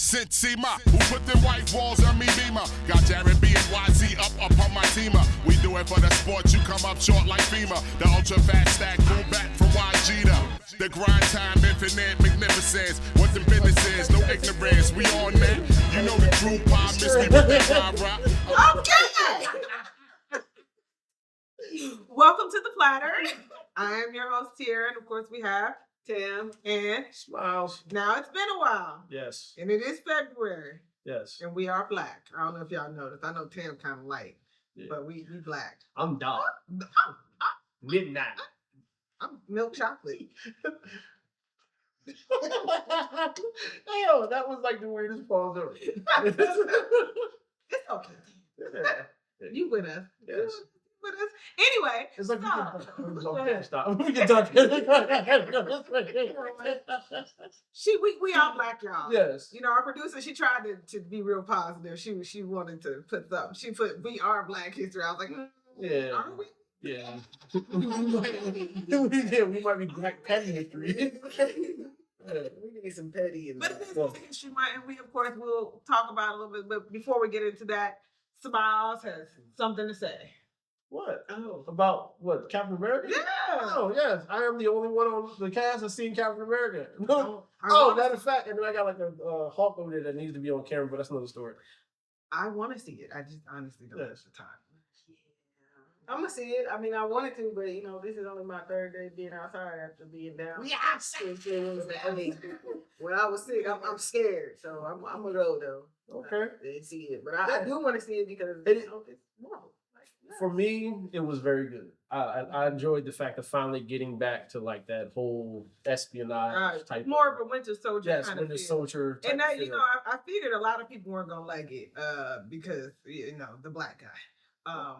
Sima, who put them white walls on me beamer? Got Jared B and YZ up on my teamer. We do it for the sport, you come up short like FEMA. The ultra fast stack, boom back from YG to the grind time, infinite magnificence. What the business is, no ignorance. We on that. You know the crew pop, miss me with that rah-rah. Okay. Welcome to the Platter. I am your host here, and of course we have Tim and Smiles. Now it's been a while. Yes. And it is February. Yes. And we are black. I don't know if y'all noticed. I know Tim kind of light, but we black. I'm dark. Midnight. I'm milk chocolate. Hey, yo, that was like the weirdest pause ever. It's okay. Yeah. You with us. Yes. With us. Anyway. It's like so, we can stop. We can talk. We all black, y'all. Yes. You know, our producer, she tried to be real positive. She wanted to put something. She put we are Black History. I was like, yeah. Are we? Yeah. Yeah, we might be Black Petty History. We need some petty. But it's Well, History Month, and we of course will talk about it a little bit. But before we get into that, Smiles has something to say. what? Oh. About what? Captain America? Yeah. Oh, yes. I am the only one on the cast that's seen Captain America. I Matter of fact, and then I got like a Hulk over there that needs to be on camera, but that's another story. want to see it. I just honestly don't have the time. I'm gonna see it. I mean, I wanted to, but you know, this is only my third day being outside after being down. Yes. I mean, when I was sick, I'm scared, so I'm gonna go though. Okay. And see it, but I do want to see it because It- you know, it's Marvel. Like, For me, it was very good. I enjoyed the fact of finally getting back to like that whole espionage type. More of a Winter Soldier Yes, kind Winter of feel. Soldier. Type And that, feel. you know, I figured a lot of people weren't gonna like it because you know the black guy.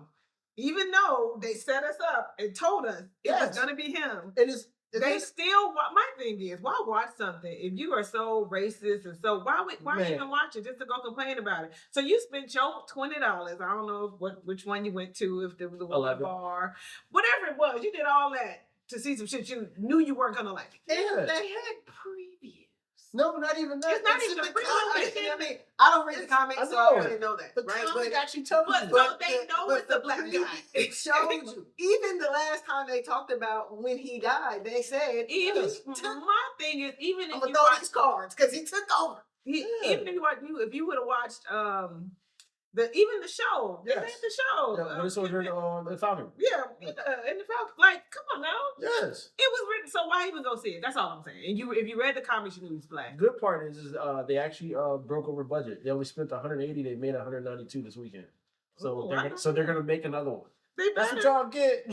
Even though they set us up and told us it was gonna be him, it is. they still. My thing is, why watch something if you are so racist and so why Man. even watch it just to go complain about it? So you spent your $20. I don't know which one you went to, if there was a 11. bar, whatever it was. You did all that to see some shit you knew you weren't gonna like. Yeah. they had previews. No, not even that. It's not in even the a comic. I mean, I don't read the comics, I so I know. really know that. The right? comic actually tells But you. so they know it's the a black preview, guy. It showed you. Even the last time they talked about when he died, they said Even he took, my thing is, even I'm if gonna you throw watch, these cards because he took over. even if you would have watched the show, they Yes. made the show. Winter Soldier on the Falcon. Yeah, in the Falcon. Like, come on now. Yes. It was written, so why even go see it? That's all I'm saying. And if you read the comics, you knew he was black. Good part is they actually broke over budget. They only spent 180. They made 192 this weekend. So they're gonna make another one. They That's what better. y'all get.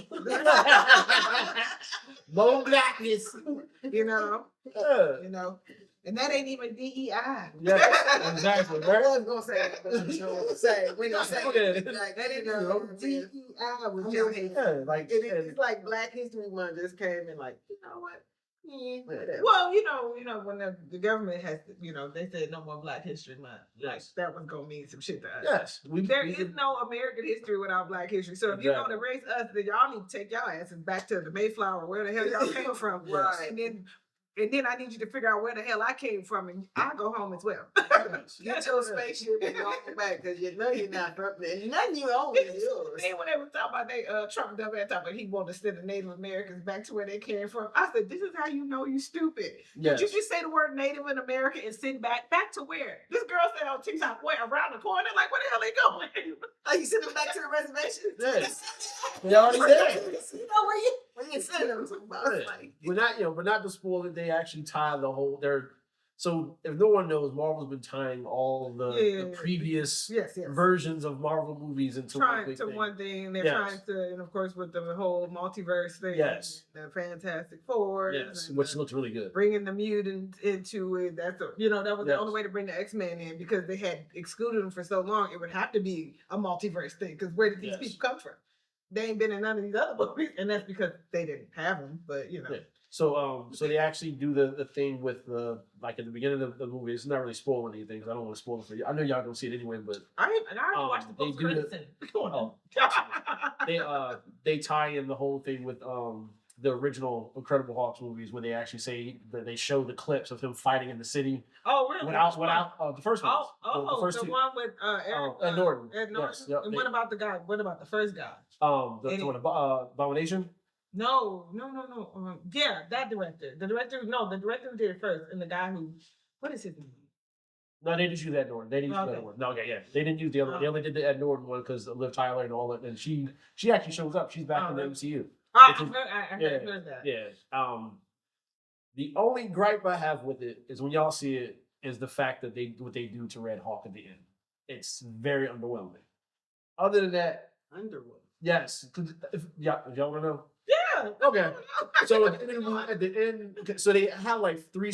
More blackness. You know, Yeah. and that ain't even DEI. Yeah, exactly. I Right? was gonna say that, but you know what I'm saying. We gonna say Yeah. like that ain't DEI was I your mean, hate. Yeah, like it's like Black History Month just came in like, you know what? Yeah, whatever. Well, you know, when the government has, they said no more Black History Month. Like Yes. that was gonna mean some shit to us. yes, There is no American history without Black history. So if you're Exactly. gonna raise us, then y'all need to take y'all asses back to the Mayflower, where the hell y'all came from. Yes. And then I need you to figure out where the hell I came from, and I go home as well. Get your spaceship and go back because you know you're not from there. Nothing you own is yours. And when they were talking about Trump dumb ass talking about he wanted to send the Native Americans back to where they came from, I said, this is how you know you stupid. Yes. Did you just say the word Native American and send back to where? This girl said on TikTok, where around the corner? Like, where the hell they going? Are you sending them back to the reservation? Yes. They already there. You know where you send them? But not to spoil it, they actually tie the whole. So if no one knows, Marvel's been tying all the previous Yes. versions of Marvel movies into one Trying big to thing. one thing, they're Yes. trying to, and of course with the whole multiverse thing, Yes. the Fantastic Four, Yes, and which looks really good. bringing the mutants into it. That was the Yes. only way to bring the X-Men in, because they had excluded them for so long. It would have to be a multiverse thing, because where did these Yes. people come from? They ain't been in none of these other movies, and that's because they didn't have them. But Yeah. So they actually do the thing with the, like at the beginning of the movie. It's not really spoiling anything because I don't want to spoil it for you. I know y'all gonna see it anyway, but I already watched the they post do credits. they tie in the whole thing with the original Incredible Hulk movies where they actually say that they show the clips of him fighting in the city. Oh, really? Without the first one. The first two. One with Eric, Ed Norton. Ed Norton. Yes, yep, And what about the guy? What about the first guy? Abomination. No. Yeah, that director. The director who did it first, and the guy who, what is his name? No, they didn't use Ed Norton. They didn't use Ed Norton. No, yeah. They didn't use the other. They only did the Ed Norton one because of Liv Tyler and all that. And she actually shows up. She's back in the MCU. I heard that. Yeah. The only gripe I have with it is when y'all see it is the fact that what they do to Red Hawk at the end. It's very underwhelming. Other than that, underwhelming. Yes. If y'all want to know. Yeah. Okay. So at the end, so they have like three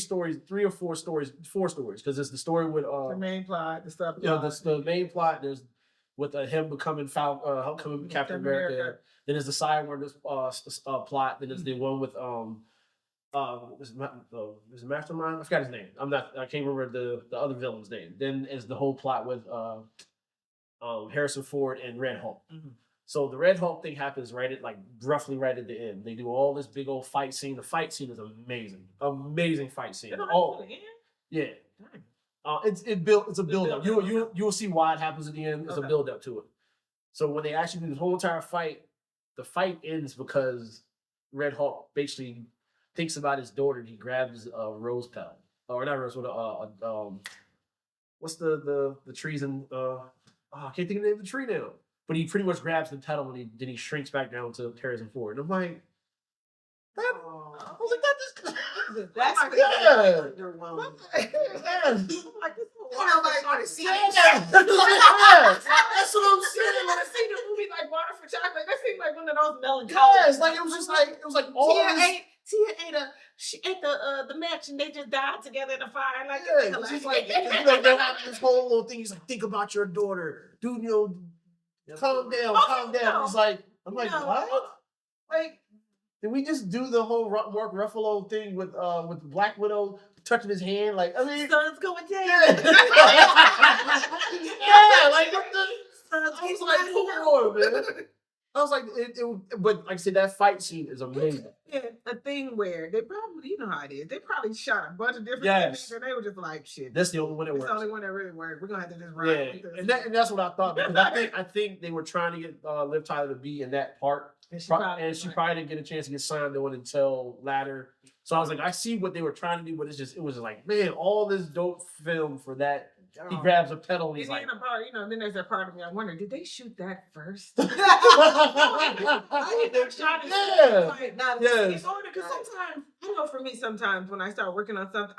or four stories, because it's the story with the main plot, the stuff. You know, the main plot. There's with him becoming Captain America. Then there's the side where this plot. Then there's the one with there's a mastermind. I forgot his name. I can't remember the other villain's name. Then is the whole plot with Harrison Ford and Red Hulk. Mm-hmm. So the Red Hulk thing happens roughly right at the end. They do all this big old fight scene. The fight scene is amazing fight scene. Yeah. It's a build up. You will see why it happens at the end. It's a build up to it. So when they actually do this whole entire fight, the fight ends because Red Hulk basically thinks about his daughter and he grabs a rose petal. Or not rose, what's the trees in I can't think of the name of the tree now. But he pretty much grabs the petal and then he shrinks back down to Harrison Ford. And I'm like, I was like, that's underwhelming. Nobody want to see it. That's what I'm saying. Want to see the movie like Water for Chocolate? That seemed like one of those melancholy. Yes, like it was like all Tia ate the match and they just died together in the fire. Like it's just like they have this whole little thing. He's like, think about your daughter, dude. Calm down. It's like I'm like, what? Like, did we just do the whole Mark Ruffalo thing with Black Widow touching his hand? Like, I mean, sun's going down. Like what the? I was like, come on, man. I was like, but like I said, that fight scene is amazing. Yeah, a thing where they probably, you know how it is. They probably shot a bunch of different things, and they were just like, "Shit, that's the only one that works." That's the only one that really worked. We're gonna have to just run. Yeah, and that's what I thought, because I think they were trying to get Liv Tyler to be in that part, and she probably didn't get a chance to get signed on until latter. So I was like, I see what they were trying to do, but it was like, man, all this dope film for that. He grabs a pedal and he's like, then there's that part of me. I wonder, did they shoot that first? Yeah. Because sometimes, for me, sometimes when I start working on something,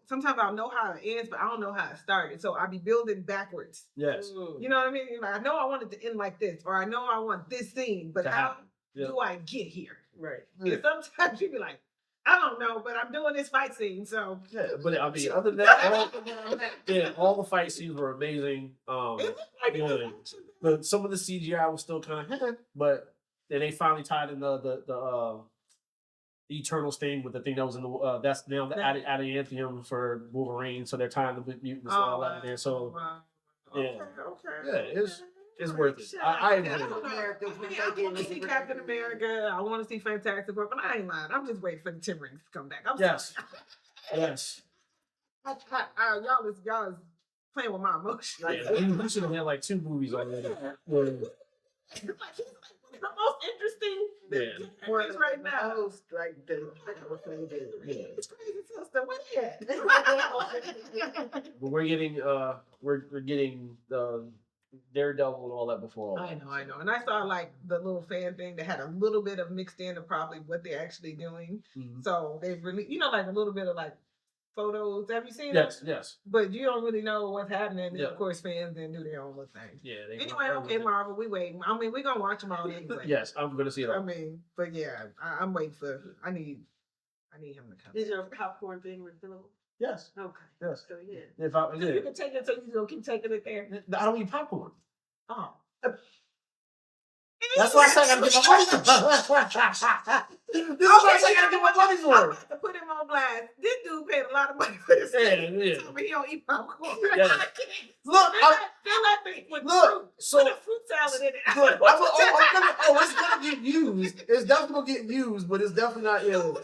sometimes I'll know how it ends, but I don't know how it started. So I'll be building backwards. Yes. You know what I mean? Like, I know I want it to end like this, or I know I want this scene, but how do I get here? Right. And sometimes you be like, I don't know, but I'm doing this fight scene, so. Yeah, but I mean, other than that, all the fight scenes were amazing. But some of the CGI was still kind of, but then they finally tied in the Eternals thing with the thing that was in the that's now the adamantium for Wolverine, so they're tying the mutants and all that in there. So Okay. Yeah, it's worth it. I want to see Captain America. I want to see Fantastic Four, but I ain't lying. I'm just waiting for the Tim Rings to come back. Yes. Y'all is playing with my emotions. We should have had like 2 movies already. The most interesting things right now. It's crazy, sister. What is it? But we're getting Daredevil and all that before all I know. And I saw like the little fan thing that had a little bit of mixed in of probably what they're actually doing. Mm-hmm. So they've really, like a little bit of like photos. Have you seen it? Yes. But you don't really know what's happening. And of course, fans then do their own little thing. Yeah. Anyway, okay, Marvel, we waiting. I mean, we're going to watch them all anyway. Yes, I'm going to see it all. I mean, but yeah, I'm waiting for, I need him to come. Is your popcorn thing refillable? Yes. Okay. Yes. So yeah. You can take it, so you gonna keep taking it there. I don't eat popcorn. Oh. That's why I said I gotta get my money for. This is why I said I gotta get my money for. I'm about to put him on blast. This dude paid a lot of money for this. Yeah. Told me he don't eat popcorn. Yeah. Look, so put a fruit salad in it. look, it's gonna get used. It's definitely gonna get used, but it's definitely not ill.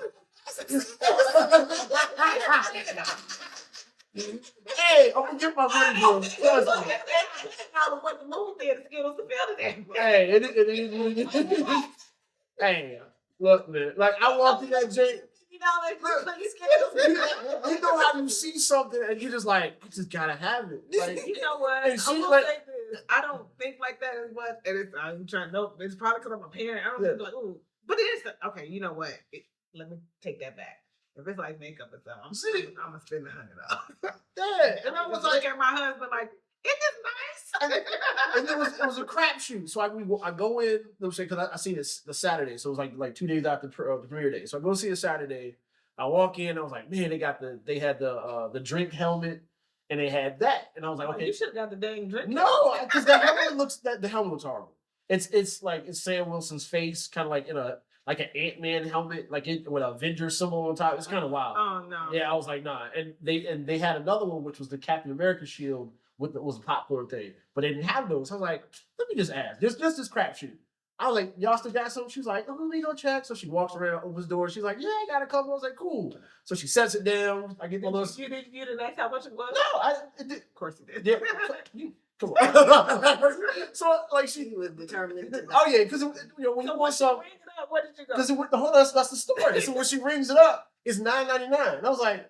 Hey, I'm gonna get my money for it. Trust me. What the moon did, the Skittles to build it. Hey, it. Hey, look, man. Like I walked in that joint. You know how you see something and you just like, you just gotta have it. Like, you know what? And I'm she's gonna like, say this. I don't think like that as much, and I'm trying to know. It's probably because I'm a parent. I don't think like, ooh, but it is okay. You know what? Let me take that back. If it's like makeup or something, I'm gonna spend $100. Yeah, and I was like at my husband like, it is nice. And it was a crapshoot. So I go in, because I seen this the Saturday, so it was like 2 days after the premiere day. So I go see it Saturday. I walk in, I was like, man, they had the drink helmet, and they had that, and I was like, okay, you should have got the dang drink. No, because the helmet looks horrible. It's like it's Sam Wilson's face, kind of like in a like an Ant-Man helmet, like it with a Avenger symbol on top. It's kind of wild. Oh no. Yeah, I was like, nah. And they had another one, which was the Captain America shield was a popcorn thing, but they didn't have those. So I was like, let me just ask. There's just this crapshoot. I was like, y'all still got something? She was like, oh, let me go check. So she walks around, opens the door. She's like, yeah, I got a couple. I was like, cool. So she sets it down. I get my little. You didn't ask how much it was? No, Of course you did. Yeah. Come on. So like she was determined. Oh yeah, because when you want something, what did you go? Because that's the story. So when she rings it up, it's $9.99. And I was like,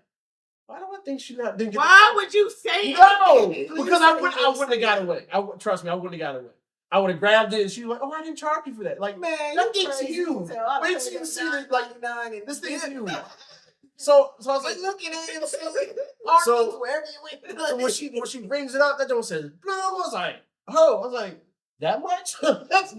why do I think she didn't get? Why would you say no? Because I wouldn't have got away. Trust me, I wouldn't have got away. I would have grabbed it, and she was like, "Oh, I didn't charge you for that." Like, man, that thing's huge. Wait till you see it. Like, this thing's huge. So I was like, looking at him, so wherever you went. So when she brings it up, that don't says blue. I was like, oh, I was like, that much?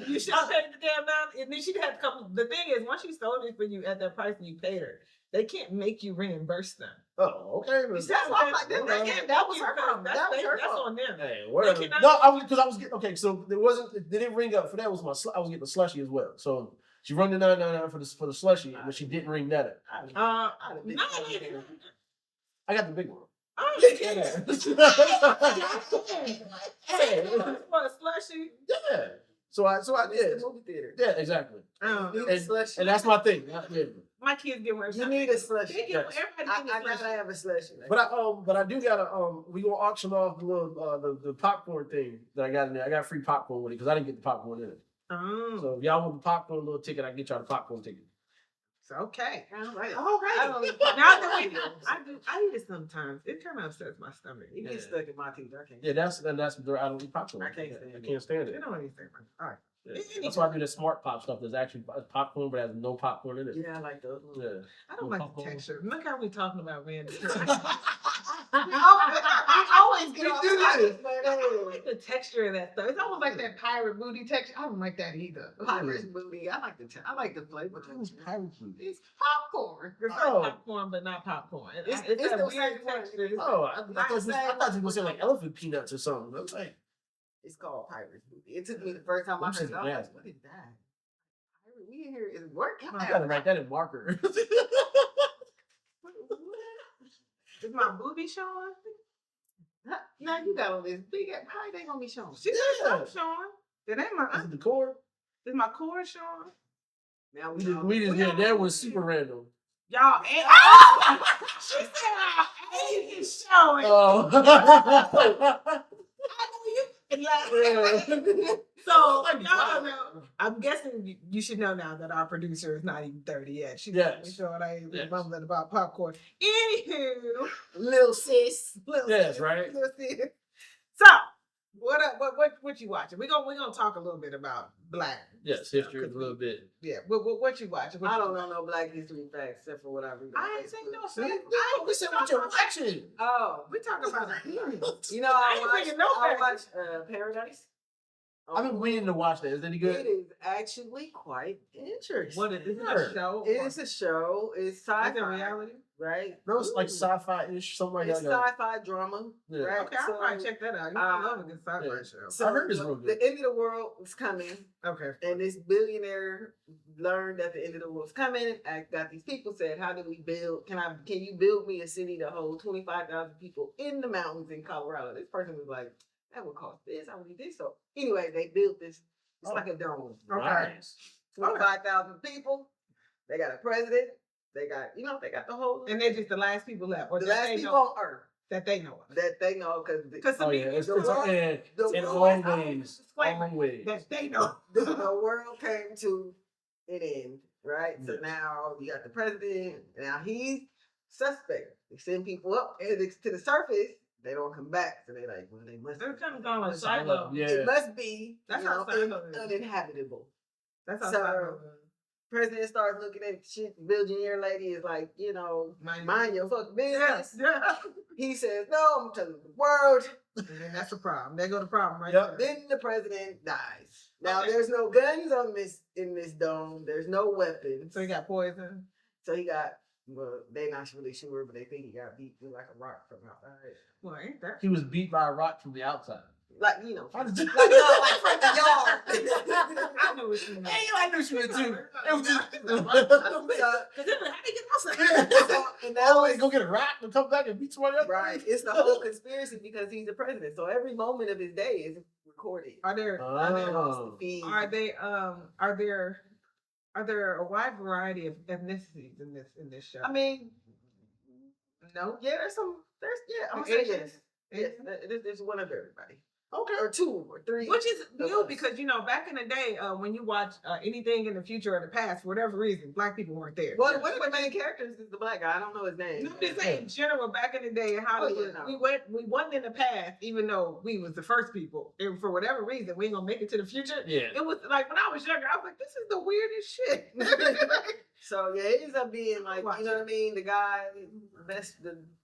You should have paid the damn amount, and then she'd have to come. The thing is, once she sold it for you at that price and you paid her, they can't make you reimburse them. Oh, okay. That's why I'm like, that was her problem. That's on them. Hey, whatever. No, because I was getting okay. So they didn't ring up for that. I was getting the slushy as well. So she rung the $9.99 for the slushy, but she didn't ring that up. I got the big one. Oh, Yeah. For a slushy? Yeah. So I did. Movie theater. Yeah, exactly. And that's my thing. My kids get where you need a slushy. Everybody I gotta have a slushy. But I do gotta we gonna auction off the little the popcorn thing that I got in there. I got free popcorn with it because I didn't get the popcorn in it. Oh. So if y'all want the popcorn little ticket, I can get y'all the popcorn ticket. It's okay. All right. I eat it sometimes. It kind of upsets my stomach. It gets stuck in my teeth. I can't. Yeah, that's I don't eat popcorn. I can't stand it. It don't even say all right. Yeah. That's why I do the smart pop stuff. There's actually popcorn, but has no popcorn in it. Yeah, I like those. Yeah. I don't like the texture. Look how we talking about random. We always get off topic, but I don't like the texture of that stuff. It's almost like that pirate booty texture. I don't like that either. Pirate booty. I like the flavor. It's pirate food. It's popcorn. It's like popcorn, but not popcorn. It's that the weird same texture. Oh, I thought you were going to say like elephant peanuts or something. I was like, it's called pirate booty. It took me the first time I heard it. I was like, what is that? Pirate, we in here is working. I gotta write that in marker. Is my booby showing? Now you got on this big ass. How they gonna be showing? She got showing. It ain't my. Is it the core? Is my core showing? Now we just did that was super random. Y'all, she said our age is showing. Oh. I know you. So y'all know. I'm guessing you should know now that our producer is not even 30 yet. She's showing I ain't mumbling about popcorn. Anywho, little sis. Yes, right. Little sis. So what you watching? We're gonna talk a little bit about Black. Yes, history a little bit. Yeah. What you watching? I don't know no Black history facts except for what I read. I ain't saying no shit. We said what you're watching. Oh, we talking about you know, I watch Paradise. I've been waiting to watch that. Is that any good? It is actually quite interesting. What is it? A show? It is a show. It's sci-fi. Is it reality? right? No, it's like sci-fi-ish, something like It's that. sci-fi drama, Yeah. right? Okay, I'll probably check that out. You know, I love a good sci-fi yeah. show. So I heard it's real good. The end of the world is coming. Okay. And this billionaire learned that the end of the world's coming. I got these people said, "How do we build? Can you build me a city to hold 25,000 people in the mountains in Colorado?" This person was like, "That would cost this. I would need this." So anyway, they built this. It's like a dome. Nice. 25,000 people. They got a president. They got they got the whole. And they're just the last people left, or the that last they people know, on Earth that they know of. that they know because Oh yeah, it's in always. That they know. the world came to an end, right? So now you got the president. Now he's suspect. They send people up to the surface. They don't come back, so they like, well, they must. They're kind of going like silo. Yeah. It must be That's how silo is. uninhabitable. That's how So, silo is. President starts looking at shit. The billionaire lady is like, mind your fucking business. Yeah. He says, "No, I'm telling the world." And then that's the problem. There go the problem right Yep. there. Then the president dies. Now Okay. there's no guns in this dome. There's no weapons. So he got poison. So he got. Well, they're not really sure, but they think he got beat with like a rock from outside. Well, ain't that? He was beat by a rock from the outside. Like How did you- like from the yard. I knew what you meant. Hey, I knew she was too. It was just. Because then how they get outside? And Now now they go get a rock and come back and beat somebody else. right. It's the whole conspiracy because he's the president. So every moment of his day is recorded. Are there? Oh. Are they? Are there a wide variety of ethnicities in this show? I mean, no. yeah, there's I'm Like gonna say Asians? yes. Yes, there's one of everybody. Okay. Or two or three. Which is of new us. because back in the day, when you watch anything in the future or the past, for whatever reason, black people weren't there. Well, one of the main characters is the black guy. I don't know his name. I'm just saying, in general, back in the day, in Hollywood, Oh, yeah, no. we wasn't in the past, even though we was the first people. And for whatever reason, we ain't gonna make it to the future. Yeah. It was like when I was younger, I was like, this is the weirdest shit. So yeah, it ends up being like, Watch you know what I mean? The guy,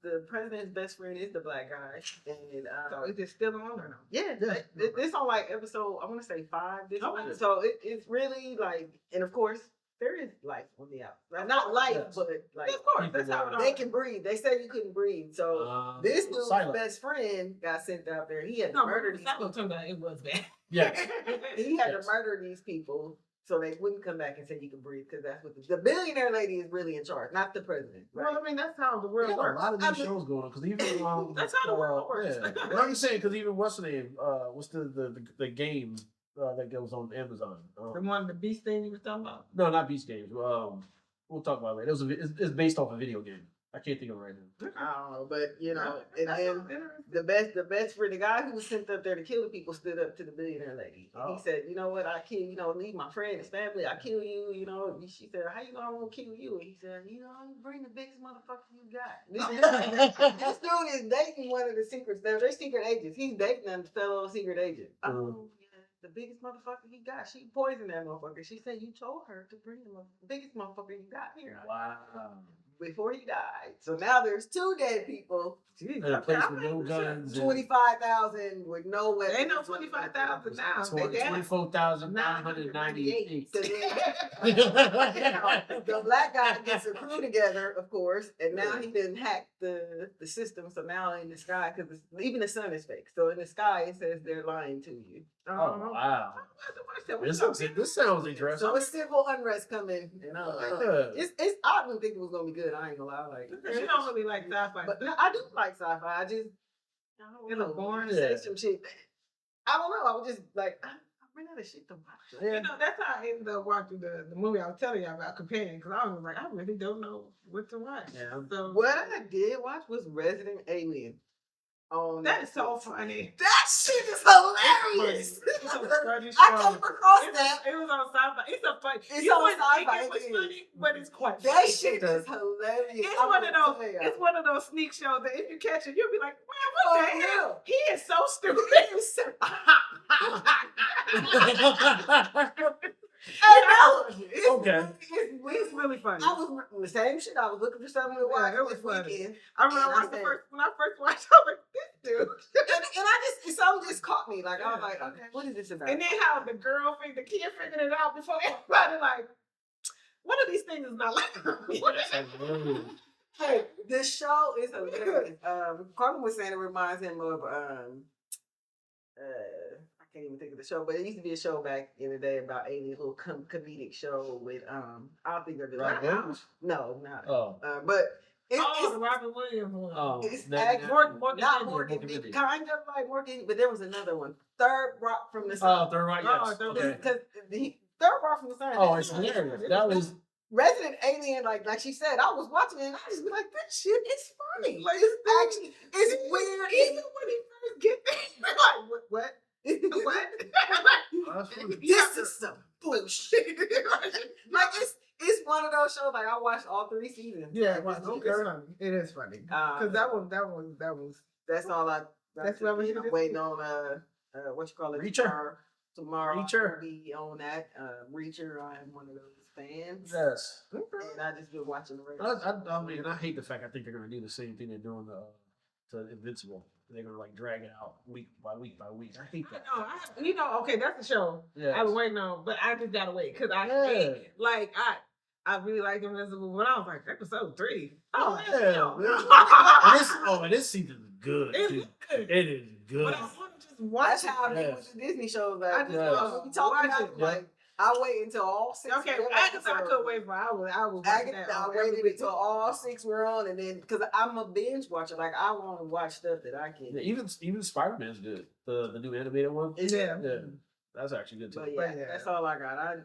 the president's best friend is the black guy, and So is it still on or no? yeah, this on like episode I want to say 5 this Okay. one. So it's really like, and of course there is life on the outside, not life, Yes. but like Yeah, of course, that's how it they all. can breathe. They said you couldn't breathe, so this dude's silent. best friend got sent out there. He had to No, murder but these Silo people. turned out it was bad. Yes. He had Yes. to murder these people so they wouldn't come back and say you can breathe because that's what the billionaire lady is really in charge, not the president. Right? Well, I mean, that's how the We world got a works. lot of these shows going on because even That's how the world works. Yeah. Well, I'm just saying because even what's the name? What's the game that goes on Amazon? The one, the beast thing you was talking about. No, not Beast Games. We'll talk about it later. It's based off a video game. I can't think of it right now. I don't know, but and That then sounds interesting. the best for the guy who was sent up there to kill the people stood up to the billionaire lady. Oh. He said, "You know what? I kill. Leave my friend, his family. I kill you. She said, "How you know I won't kill you?" And he said, "You bring the biggest motherfucker you got." This dude is dating one of the secrets. They're secret agents. He's dating a fellow secret agent. Oh, yeah. The biggest motherfucker he got. She poisoned that motherfucker. She said, "You told her to bring the biggest motherfucker you got here." Wow. Before he died. So now there's 2 dead people. And a place with no guns. 25,000 with no weapons. Ain't no 25,000 now. They dead. 24,998. So then, the black guy gets a crew together, of course, and now he didn't hack the system. So now in the sky, because even the sun is fake. So in the sky, it says they're lying to you. Oh, wow. This sounds interesting. So it's civil unrest coming. And it's I didn't think it was gonna be good. I ain't gonna lie. Like You don't really like sci-fi. but no, I do like sci-fi. I don't It's know. boring. Say some shit. I don't know. I was just like, I ran out of shit to watch. That's how I ended up watching the movie I was telling you about, Companion, because I was like, I really don't know what to watch. Yeah. So What I did watch was Resident Alien. that is so funny. That shit is hilarious. It's a funny I show. came across that. It was on sci-fi. It's a funny. It's you on wouldn't think Sci-Fi, it was it funny, but it's quite That funny. shit is hilarious. It's I'm one of gonna those. tell ya. It's one of those sneak shows that if you catch it, you'll be like, man, For what the hell? real. He is so stupid. Okay. It's really funny. I was the same shit. I was looking for something to watch it was this funny. weekend. I remember And when I first watched, I was like, this dude. And something just caught me. Like, I was like, okay, what is this about? And then how the kid figured it out before everybody, like, one of these things is not like Hey, this show is hilarious. Carmen was saying it reminds him of I can't even think of the show, but it used to be a show back in the day about alien, little comedic show with I'll think of it right now. No, not. But it's the Robin Williams one. It's not Morgan, kind of like Morgan, but there was another one. Third Rock from the Sun. Oh, Third Rock, yes. Because the Third Rock from the Sun. Oh, it's hilarious. That was Resident Alien, like she said, I was watching it and I just be like, this shit is funny. Like it's weird. Even when he first get there, like what? This is some bullshit. Like it's one of those shows. Like I watched all 3 seasons. Yeah, it's funny. It is funny because that was. That's all I. That's what I'm waiting on. What you call it? Reacher. Tomorrow Reacher. I'll be on that. Reacher. I am one of those fans. Yes. And I just been watching the rest. I mean, I hate the fact I think they're gonna do the same thing they're doing to Invincible. They're gonna like drag it out week by week by week. I hate that. Okay, that's the show I've been waiting on, but I just gotta wait because I hate it. Like I really like Invincible, but I was like episode 3. And this season is good. It's good. It is good. But I want to just watch That's how I do with the Disney shows. Like, I just want we to talking watch about it. like I wait until all 6. Okay, Agatha, I could wait for. I waited until all 6 were on, and then because I'm a binge watcher, like I want to watch stuff that I can. Yeah, even Spider-Man's good. The new animated one. Yeah. That's actually good too. But yeah, that's all I got. I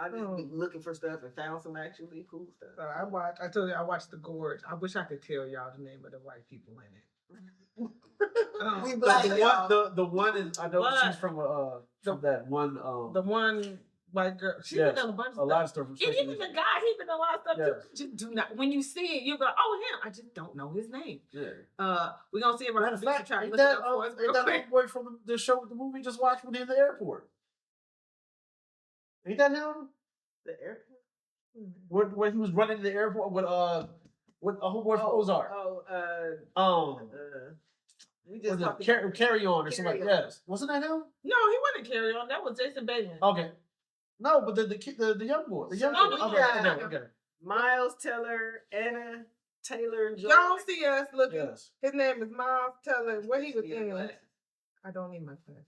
just been looking for stuff and found some actually cool stuff. So I told you I watched The Gorge. I wish I could tell y'all the name of the white people in it. We black. The one is I know she's from that one the one white girl. She's been done a bunch of lot of stuff. stuff. And even the guy, he been done a lot of stuff too. Just do not. When you see it, you go, oh him. I just don't know his name. Yeah. We're gonna see if Matter of fact, try to ain't look that it up for us real that quick. boy from the show, the movie just watched when he in the airport? Ain't that him? The airport. When he was running to the airport with a homeboy from Ozark. We just carry on or something like that. Yes. Wasn't that him? No, he wasn't Carry On. That was Jason Bateman. Okay. No, but the young boy. The young boy. Okay. Miles Teller, Anna Taylor Joy. Y'all see us looking. Yes. His name is Miles Teller. What he was in? I don't need my glasses.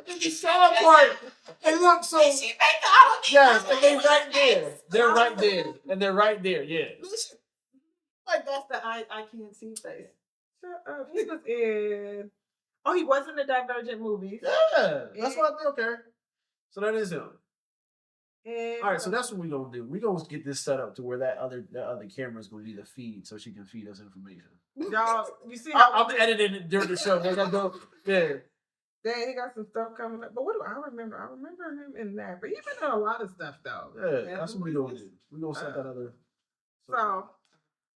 It's so important. It looks so. She make all of Yes, and they're right there. They're right there, and they're right there. Yeah. Like that's the I can't see face. Shut up. He was in. Oh, he was in the Divergent movies. Yeah, that's what I think. Okay, so that is him. And All right, so that's what we're gonna do. We're gonna get this set up to where that other camera is gonna be the feed, so she can feed us information. Y'all, you see how I'm editing it during the show. They're gonna go. Yeah. Dang, he got some stuff coming up. But what do I remember? I remember him in that. But he's been in a lot of stuff though. Yeah, that's what we're gonna do. We're gonna set that other. So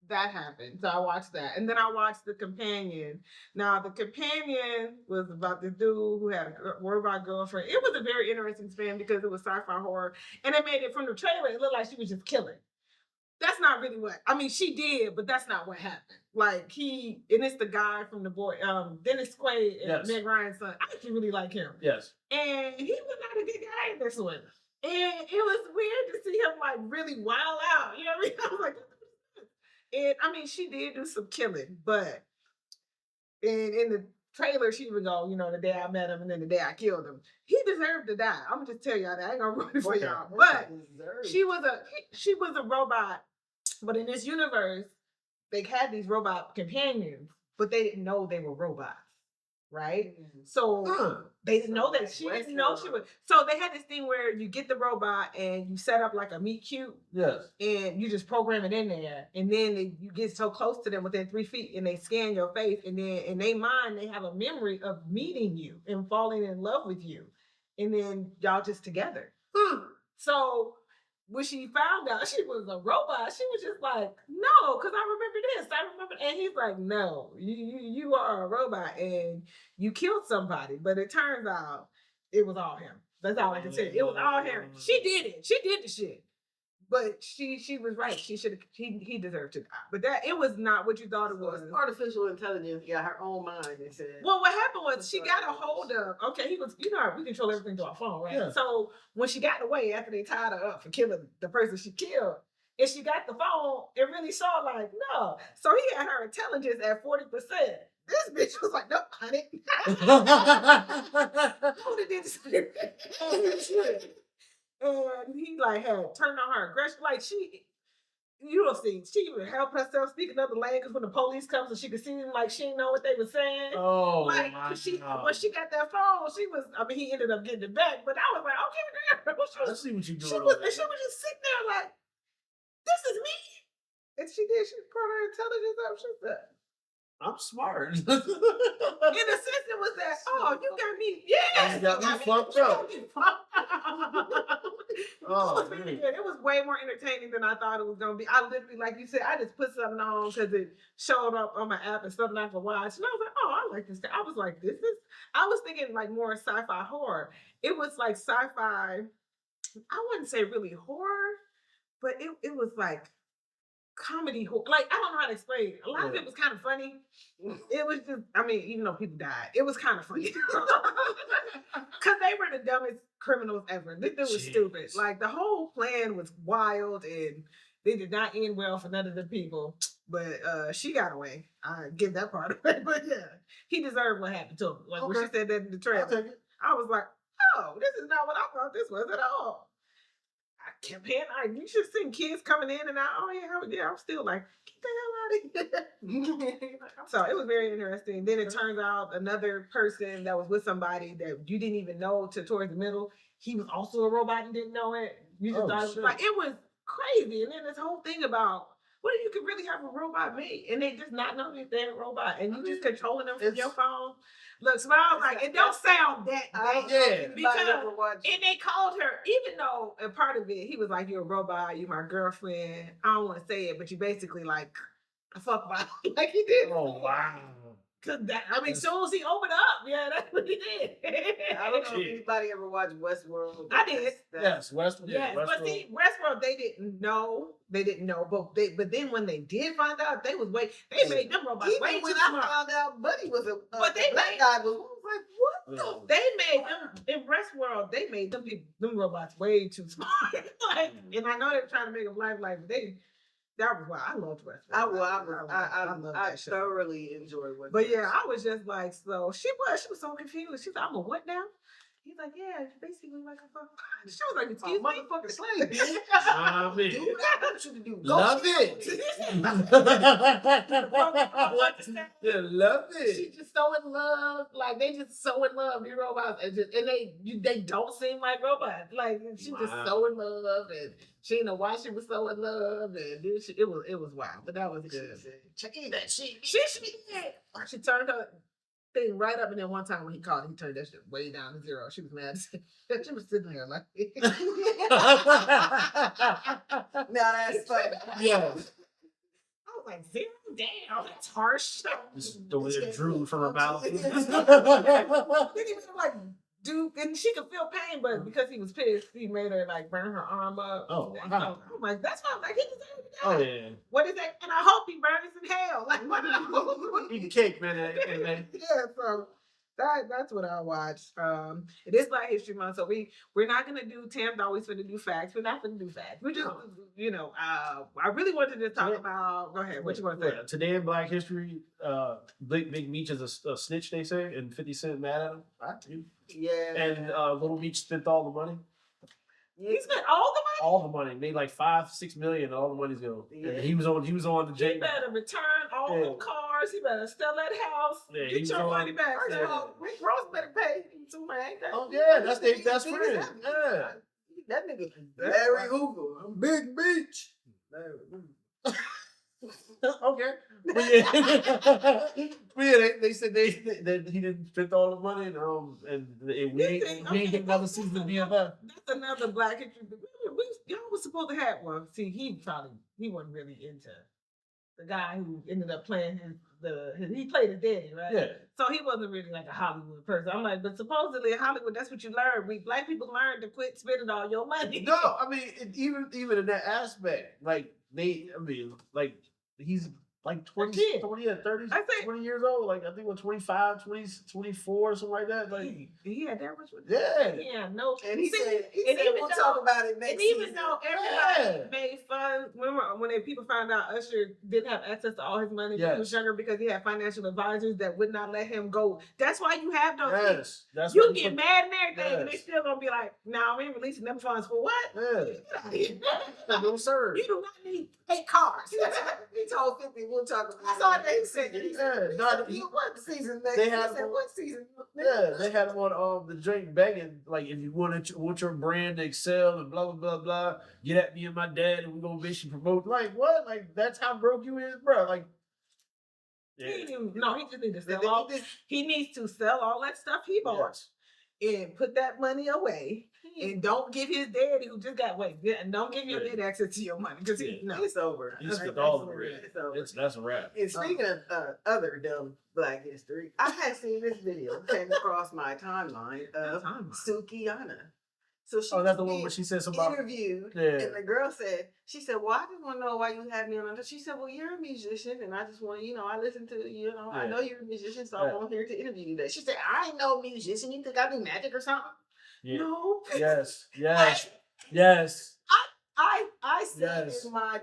that happened. So I watched that. And then I watched The Companion. Now, The Companion was about the dude who had a robot girlfriend. It was a very interesting spin because it was sci-fi horror. And it made it from the trailer, it looked like she was just killing. That's not really what, I mean, she did, but that's not what happened. Like and it's the guy from The Boy, Dennis Quaid and Meg Ryan's son. I actually really like him. Yes. And he was not a good guy in this one. And it was weird to see him like really wild out. You know what I mean? I was like, and I mean, she did do some killing, but in the trailer, she would go, the day I met him and then the day I killed him. He deserved to die. I'm gonna just tell y'all that. I ain't gonna ruin it for y'all. But she was a robot, but in this universe, they had these robot companions, but they didn't know they were robots. Right? So they didn't know that. She didn't know she was. So they had this thing where you get the robot and you set up like a meet cute. Yes. And you just program it in there. And then you get so close to them within 3 feet and they scan your face. And then in their mind, they have a memory of meeting you and falling in love with you. And then y'all just together. So when she found out she was a robot, she was just like, no, because I remember this. And he's like, no, you are a robot and you killed somebody. But it turns out it was all him. That's all I can say. It was all him. She did it. She did the shit. But she was right. He deserved to die. But that it was not what you thought it was. Artificial intelligence got her own mind and said. Well, what happened was she got a hold of. Okay, he was. You know, we control everything through our phone, right? Yeah. So when she got away after they tied her up for killing the person she killed, and she got the phone, it really saw like no. So he had her intelligence at 40%. This bitch was like, nope, honey. Who did this? And he like had turned on her aggression. Like you don't see, she even helped herself speak another language when the police comes and she could see them like she didn't know what they were saying. Oh, like my God. When she got that phone, she was. I mean, he ended up getting it back, but I was like, okay, girl. I see what you doing. She was just sitting there like, this is me. And she did. She brought her intelligence up. She said, I'm smart. In a sense, it was that, oh, you got me. Yeah. You got me fucked up. Oh, it was really good. It was way more entertaining than I thought it was going to be. I literally, like you said, I just put something on because it showed up on my app and something I could watch. And I was like, oh, I like this. I was like, I was thinking like more sci-fi horror. It was like sci-fi, I wouldn't say really horror, but it was like comedy horror. Like, I don't know how to explain it. A lot of it was kind of funny. It was just, I mean, even though people died, it was kind of funny. Because they were the dumbest criminals ever. This dude was stupid. Like, the whole plan was wild, and they did not end well for none of the people. But she got away. I give that part away. But yeah, he deserved what happened to him. Like, when she said that in the trailer, I was like, oh, this is not what I thought this was at all. You should have seen kids coming in and out. Oh yeah, I'm still like, get the hell out of here. So it was very interesting. Then it turns out another person that was with somebody that you didn't even know till towards the middle, he was also a robot and didn't know it. You just thought it was like, it was crazy. And then this whole thing about what if you could really have a robot mate and they just not know that they're a robot and you just controlling them from your phone. Look, Smile like it don't sound that bad. Because and they called her, even though a part of it, he was like, you're a robot, you're my girlfriend. I don't want to say it, but you basically like a fuck about like he did. Oh wow. Cause I mean, soon as he opened up, yeah, that's what he did. I don't know if anybody ever watched Westworld. I did. Yes, Westworld. Yes, but see, Westworld, they didn't know. But then when they did find out, they made them robots even way when too I smart. found out Buddy was a but they black guy was like, what the? They made them in Westworld. They made them robots way too smart. Like, and I know they're trying to make them lifelike, but that was why I loved Westworld. I thoroughly enjoyed Westworld. But yeah, I was just like, so she was so confused. She was like, I'm a what now? He's like, yeah, basically like a fuck. She was like, excuse me, motherfucking slave, bitch. I mean, do what I want you to do. Love it. Yeah, love it. She's just so in love. Like they just so in love. These robots, and they don't seem like robots. Like she just so in love, and she didn't know why she was so in love, and it was wild. But that was good. Check in that shit. She turned her thing right up, and then one time when he called, he turned that shit way down to 0. She was mad. She was sitting there like, now that's funny. Yeah. I was like, 0? Damn, that's harsh. The way it drew from her mouth. Then he was like, dude, and she could feel pain, but because he was pissed, he made her like burn her arm up. Oh, wow. So I'm like, that's why I'm like, he deserves to die. Oh yeah. What is that? And I hope he burns in hell. Like, what? Eating cake, man. Yeah, so that's what I watched. It is Black History Month, so we're not gonna do Tam's always gonna do facts. We're not gonna do facts. We're just I really wanted to talk about. Go ahead. What you want to say? Today in Black History, Big Meech is a snitch. They say, and 50 Cent mad at him. I do. Yeah. And Little Meech spent all the money. He spent all the money. All the money, made like $5-6 million. All the money's gone. Yeah. And he was on the J. He better return all the cars. He better sell that house. Yeah, get your money back. First of all, Rick Ross better pay him some money. Oh yeah, that's their best friend. Yeah, that nigga Larry Hoover. I'm Big Beach. Okay. But yeah, they said that he didn't spend all the money, and we ain't get another season of BFF. That's another Black History. Y'all was supposed to have one. See, he wasn't really into the guy who ended up playing he played his daddy, right? Yeah. So he wasn't really like a Hollywood person. I'm like, but supposedly in Hollywood, that's what you learn. We black people learn to quit spending all your money. No, I mean, even in that aspect, like he's like 20 or 30, 20 years old. Like I think when 25, 20, 24, something like that. Like he had that much. Yeah, no. And he said we'll talk about it next season. Even though everybody made fun, remember when people found out Usher didn't have access to all his money when he was younger because he had financial advisors that would not let him go. That's why you have those things. That's you get mad and everything, and they still gonna be like, "No, we ain't releasing them funds for what? No, sir. You do not need 8 cars." He told 50, we'll talk about it. I saw that he said, what season next? They had what season? Yeah, they had him on the drink begging, like, if you want your brand to excel and blah, blah, blah, blah, get at me and my dad and we're going to make you promote. Like, what? Like, that's how broke you is, bro. Like, he just needs to sell all. He needs to sell all that stuff he bought and put that money away. And don't give his daddy who just got and don't give your daddy access to your money because it's over. He's spent all the bread. That's a wrap. And speaking of other dumb Black history, I had seen this video came across my timeline of Sukiyana. So she that's the one where she said something about interviewed, and the girl said, well, I just want to know why you had me on. She said, well, you're a musician, and I just want I listen to I know you're a musician, so I want here to interview you today. She said, I ain't no musician. You think I do magic or something? Yeah. No. Yes. I said in my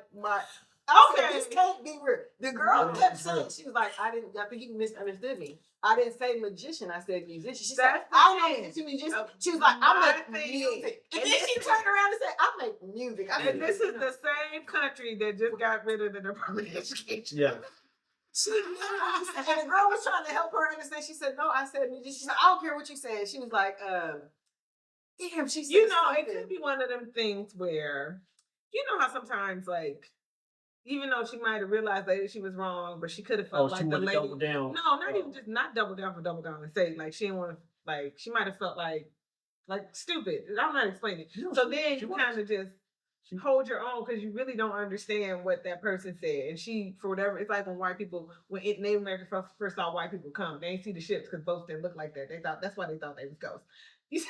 okay, this can't be real. The girl kept saying, she was like, I think you misunderstood me. I didn't say magician, I said musician. She said, I don't know musician. She was like, I make music. And then she turned around and said, I make music. And this is the same country that just got rid of the Department of Education. Yeah. And the girl was trying to help her understand. She said, no, I said musician. She said, I don't care what you said. She was like, damn, she said something. It could be one of them things where, how sometimes, like, even though she might have realized later she was wrong, but she could have felt like the lady. Double down. No, not even just not double down for double down and say like she didn't want to, like she might have felt like stupid. I'm not explaining. No, so then you kind of just hold your own because you really don't understand what that person said. And she, for whatever, it's like when white people, when Native Americans first saw white people come, they didn't see the ships because boats didn't look like that. They thought that's why they thought they was ghosts. You see,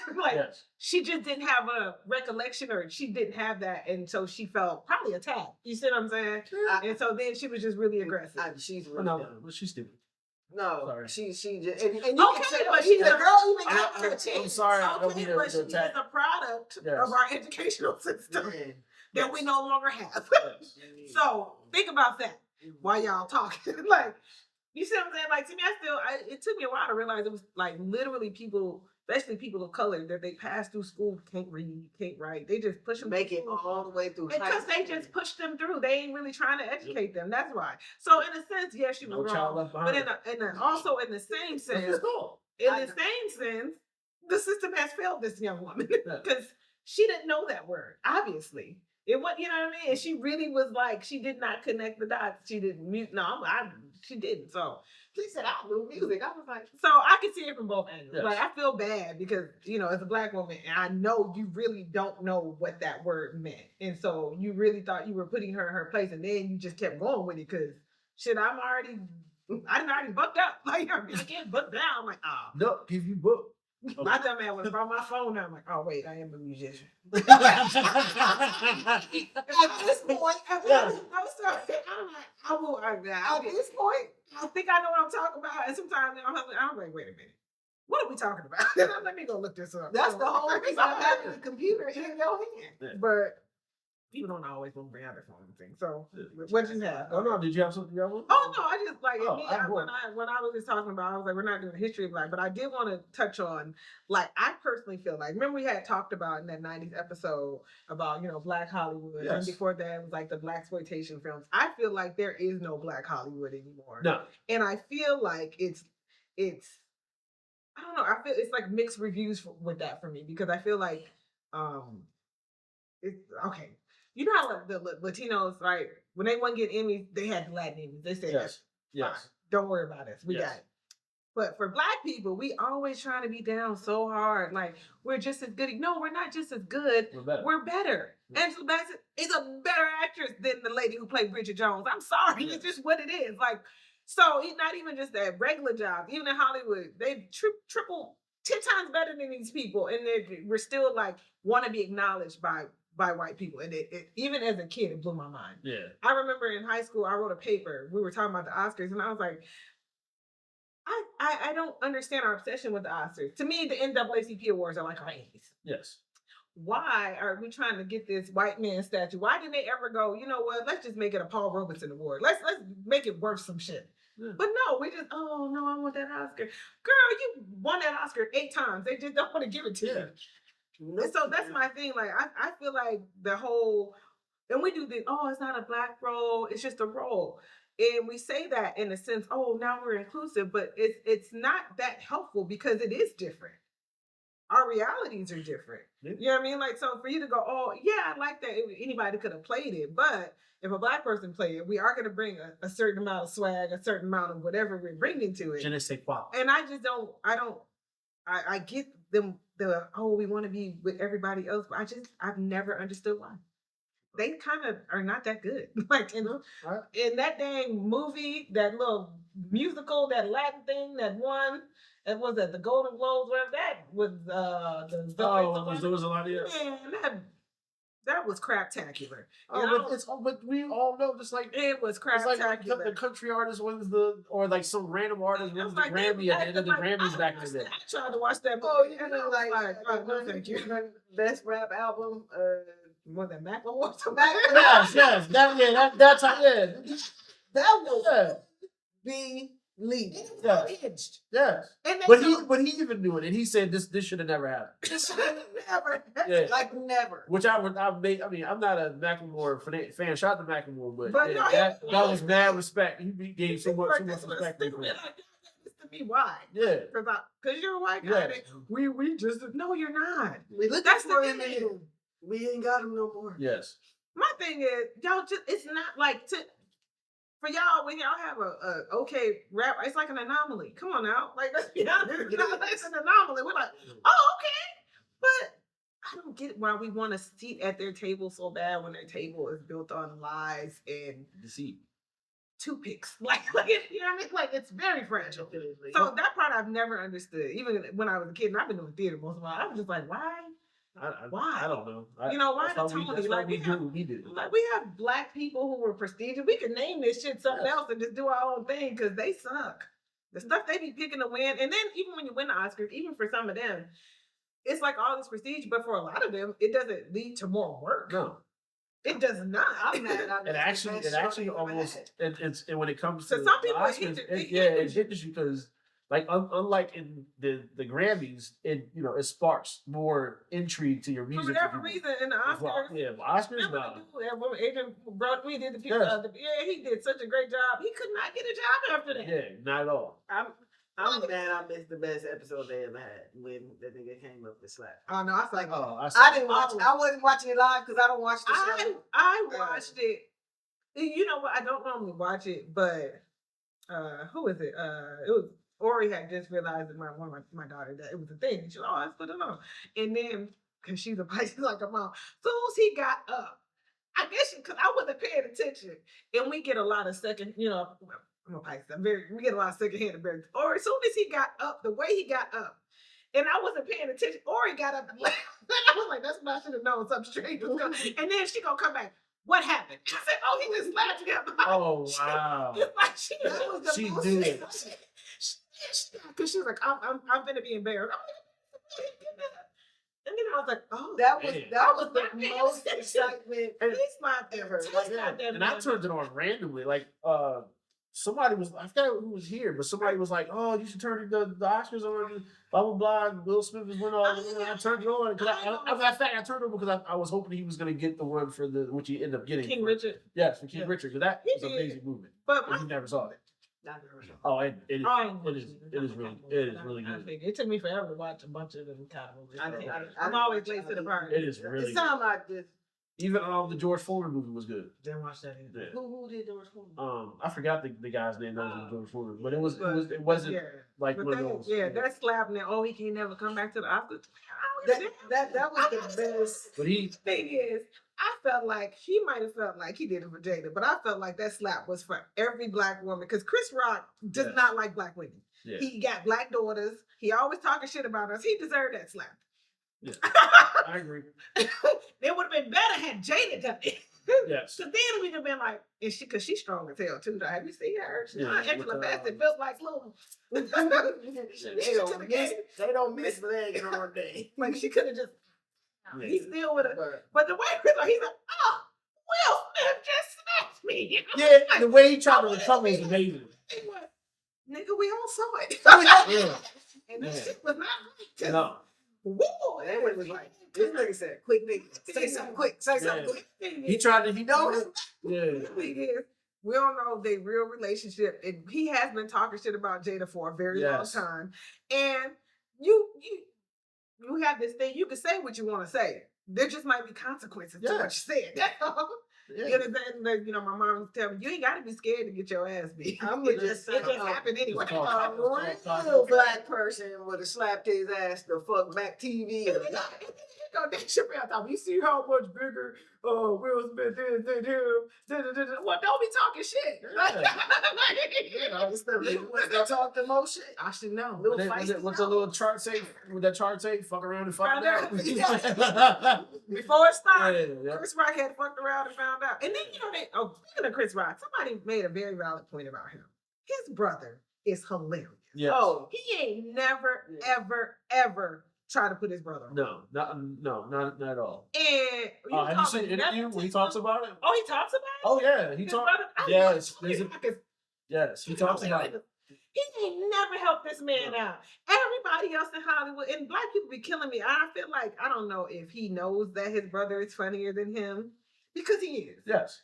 she just didn't have a recollection, or she didn't have that, and so she felt probably attacked. You see what I'm saying? And so then she was just really aggressive. She's really dumb. But she's stupid. No, sorry. She just and you can say, but the girl even got her chance. I'm sorry, I don't mean but she is a product of our educational system that we no longer have. So think about that while y'all talking. Like, you see what I'm saying? Like, to me, it took me a while to realize it was like literally people, especially people of color, that they pass through school, can't read, can't write. They just push them make it all the way through. Because they just push them through. They ain't really trying to educate them. That's why. So in a sense, yes, she was wrong. But also in the same sense, the system has failed this young woman because she didn't know that word. Obviously, it was. You know what I mean? And she really was like, she did not connect the dots. She didn't mute. No, she didn't. So. She said, I do music. I was like, so I can see it from both angles. Yes. Like, I feel bad because, as a Black woman, and I know you really don't know what that word meant. And so you really thought you were putting her in her place, and then you just kept going with it because, shit, I done already booked up. Like, I'm getting booked down. I'm like, oh. No, give you book. My dumb man was on my phone now. I'm like, oh, wait, I am a musician. At this point, at this point, I think I know what I'm talking about. And sometimes I'm like, wait a minute. What are we talking about? Let me go look this up. That's the whole reason I'm having the computer in your hand. But people don't always want to bring out their phone and thing. So, what did you have? Oh, no, did you have something? Oh, no, I just like, when I was just talking about, I was like, we're not doing the history of Black, but I did want to touch on, like, I personally feel like, remember we had talked about in that 90s episode about, Black Hollywood, and before that it was like the Black exploitation films. I feel like there is no Black Hollywood anymore. No. And I feel like it's I don't know, I feel it's like mixed reviews with that for me, because I feel like, it's, okay. You know how the Latinos, right? When they want to get Emmys, they had the Latin Emmys. They said, yes. Don't worry about us. We got it. But for Black people, we always trying to be down so hard. Like, we're just as good. No, we're not just as good. We're better. Yeah. Angela Bassett is a better actress than the lady who played Bridget Jones. I'm sorry. Yes. It's just what it is. Like, so he's not even just that regular job. Even in Hollywood, they triple 10 times better than these people. And we're still like, want to be acknowledged by white people. And it even as a kid, it blew my mind. Yeah. I remember in high school, I wrote a paper. We were talking about the Oscars, and I was like, I don't understand our obsession with the Oscars. To me, the NAACP awards are like our 80s. Yes. Why are we trying to get this white man statue? Why didn't they ever go, you know what, let's just make it a Paul Robeson award. Let's make it worth some shit. Yeah. But no, we just, oh no, I want that Oscar. Girl, you won that Oscar 8 times. They just don't want to give it to you. And so that's my thing. Like, I feel like the whole, and we do this, oh, it's not a Black role, it's just a role. And we say that in a sense, oh, now we're inclusive, but it's not that helpful because it is different. Our realities are different. Yeah. You know what I mean? Like, so for you to go, oh, yeah, I like that. Anybody could have played it. But if a Black person played it, we are going to bring a certain amount of swag, a certain amount of whatever we're bringing to it. Je ne sais quoi. And I just don't, I get them, we want to be with everybody else. But I've never understood why. They kind of are not that good. Like in that dang movie, that little musical, that Latin thing that won, and was that the Golden Globes? Whatever that was. There was a lot of Man, that was craptacular. But we all know, just like it was craptacular. Like the country artist wins or like some random artist wins the Grammy at the end of the Grammys back in the day. I tried to watch that movie. Oh, you know, like thank you. Best rap album. More than Macklemore. Yes. That's how. Yeah. That was be lead. Hinged. Yes. But he even knew it, and he said this should have never happened. This should have never happened. Like never. Which I'm not a Macklemore fan. Shout out to Macklemore, but that was mad respect. He gave so much respect. To me, why? Yeah. Because you're a white guy. Yeah. We just no, you're not. That's the thing. We ain't got him no more. Yes. My thing is, y'all it's not like for y'all, when y'all have a okay rap, it's like an anomaly. Come on now. Like, let's be honest. It's an anomaly. We're like, oh, okay. But I don't get why we want to sit at their table so bad when their table is built on lies and deceit. Toothpicks. Like, you know what I mean? Like, it's very fragile. So that part I've never understood. Even when I was a kid, and I've been doing theater most of my life, I was just like, why? Why? I don't know. Why the Tony? We have Black people who were prestigious. We could name this shit something else and just do our own thing because they suck. The stuff they be picking to win, and then even when you win the Oscars, even for some of them, it's like all this prestige. But for a lot of them, it doesn't lead to more work. No, it does not. It actually almost it's when it comes to some people the Oscars, it hits you because. Like unlike in the Grammys, it sparks more intrigue to your music. For whatever reason, in the Oscars, Oscars, no. Adrian Brody did he did such a great job. He could not get a job after that. Yeah, not at all. I'm mad I missed the best episode they ever had when that nigga came up with Slap. Oh no, I was like, I didn't watch it. I wasn't watching it live because I don't watch the show. I watched it. You know what? I don't normally watch it, but who is it? It was. Ori had just realized that my daughter that it was a thing. And she was, let's put it on. And then, because she's a Pisces like a mom, soon as he got up, I guess because I wasn't paying attention, and we get a lot of second, I'm a Pisces. We get a lot of secondhand embarrassment. Ori, as soon as he got up, the way he got up, and I wasn't paying attention, Ori got up and left. I was like, that's what I should have known. Something strange was coming. And then she gonna come back. What happened? I said, he just slapped him. Oh wow! She did. Because she was like, I'm gonna be embarrassed. And then I was like, that was the most excitement ever. And I turned it on randomly. Like somebody was, I forgot who was here, but somebody was like, you should turn the Oscars on, blah blah blah. Will Smith was winning all. I turned it on because I turned it on because I was hoping he was gonna get the one for which he ended up getting. King Richard. Yes, for King Richard, because that was an amazing movie. But you never saw it. Oh, it is really good. It took me forever to watch a bunch of them kind of movies. I'm always late to the party. It is really. It sounds like this. Even the George Foreman movie was good. Didn't watch that either. Yeah. Who did George Foreman? I forgot the guy's name that was in George Foreman, but it wasn't like one of those. Yeah, that slapping it. Oh, he can't never come back to the Oscars. That was the best. But thing is, I felt like he might have felt like he did it for Jada, but I felt like that slap was for every black woman because Chris Rock does not like black women. Yeah. He got black daughters. He always talking shit about us. He deserved that slap. Yeah, I agree. It would have been better had Jada done it. Yes. So then we'd have been like, because she's strong as hell too. Though. Have you seen her? She's not Angela Bassett, built like little. They don't miss legs all day. Like she could have just. Yeah. He still would have. But the way he's like, oh, Will Smith just smacked me. Yeah, like, the way he tried to recover is amazing. Nigga, we all saw it. Yeah. And this shit was not like no. Whoa, that was like, this nigga said, quick nigga, say something quick, say something quick. He tried to, he knows. Yeah. The thing is, we don't know their real relationship. And he has been talking shit about Jada for a very long time. And you have this thing, you can say what you want to say. There just might be consequences to what you said. That's all. Yeah. You know, my mom was telling me, you ain't got to be scared to get your ass beat. I'm gonna just say, it just happened anyway. A real black person would have slapped his ass the fuck back TV. Dave Chappelle thought, you see how much bigger Will Smith is than him. Well, don't be talking shit. They talk the most shit. I should know. What's the little chart tape? With that chart tape, fuck around and find out. Before it started, Chris Rock had fucked around and found out. And then, you know, speaking of Chris Rock, somebody made a very valid point about him. His brother is hilarious. Yes. Oh, he ain't never, ever try to put his brother on. No, not at all. And have you seen an interview when he talks about it? Oh, he talks about it? Oh yeah, he talks. Yes, he talks about it. He ain't never helped this man out. Everybody else in Hollywood, and black people be killing me. I feel like, I don't know if he knows that his brother is funnier than him, because he is. Yes.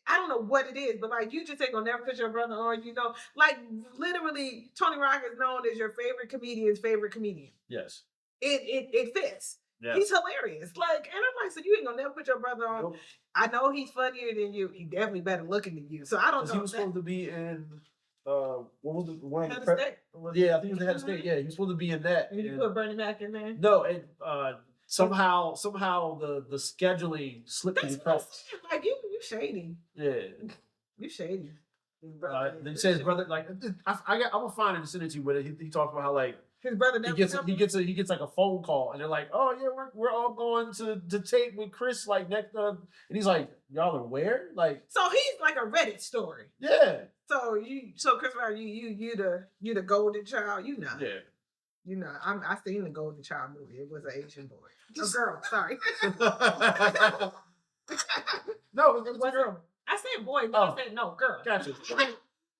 I don't know what it is, but like, you just ain't gonna never put your brother on, you know? Like, literally, Tony Rock is known as your favorite comedian's favorite comedian. Yes. It fits. Yes. He's hilarious. Like, and I'm like, so you ain't gonna never put your brother on. Nope. I know he's funnier than you. He definitely better looking than you. So I don't know. He was supposed to be in what was the one? Head of State? Yeah, I think he was the Head of State. Yeah, he was supposed to be in that. Did you put Bernie Mac in there? No, and somehow the scheduling slipped through the cracks. Like you shady. Yeah. You shady. They say his brother, like, I'm gonna find it and send it to you, but he talks about how, like, his brother he gets like a phone call and they're like, oh yeah, we're all going to tape with Chris like next and he's like, y'all are where? Like, so he's like a Reddit story. Yeah. So Chris Rock, you the golden child, you know. Yeah. You know, I seen the Golden Child movie. It was an Asian boy. A girl, sorry. No, it was a girl. I said boy, but I said no, girl. Gotcha.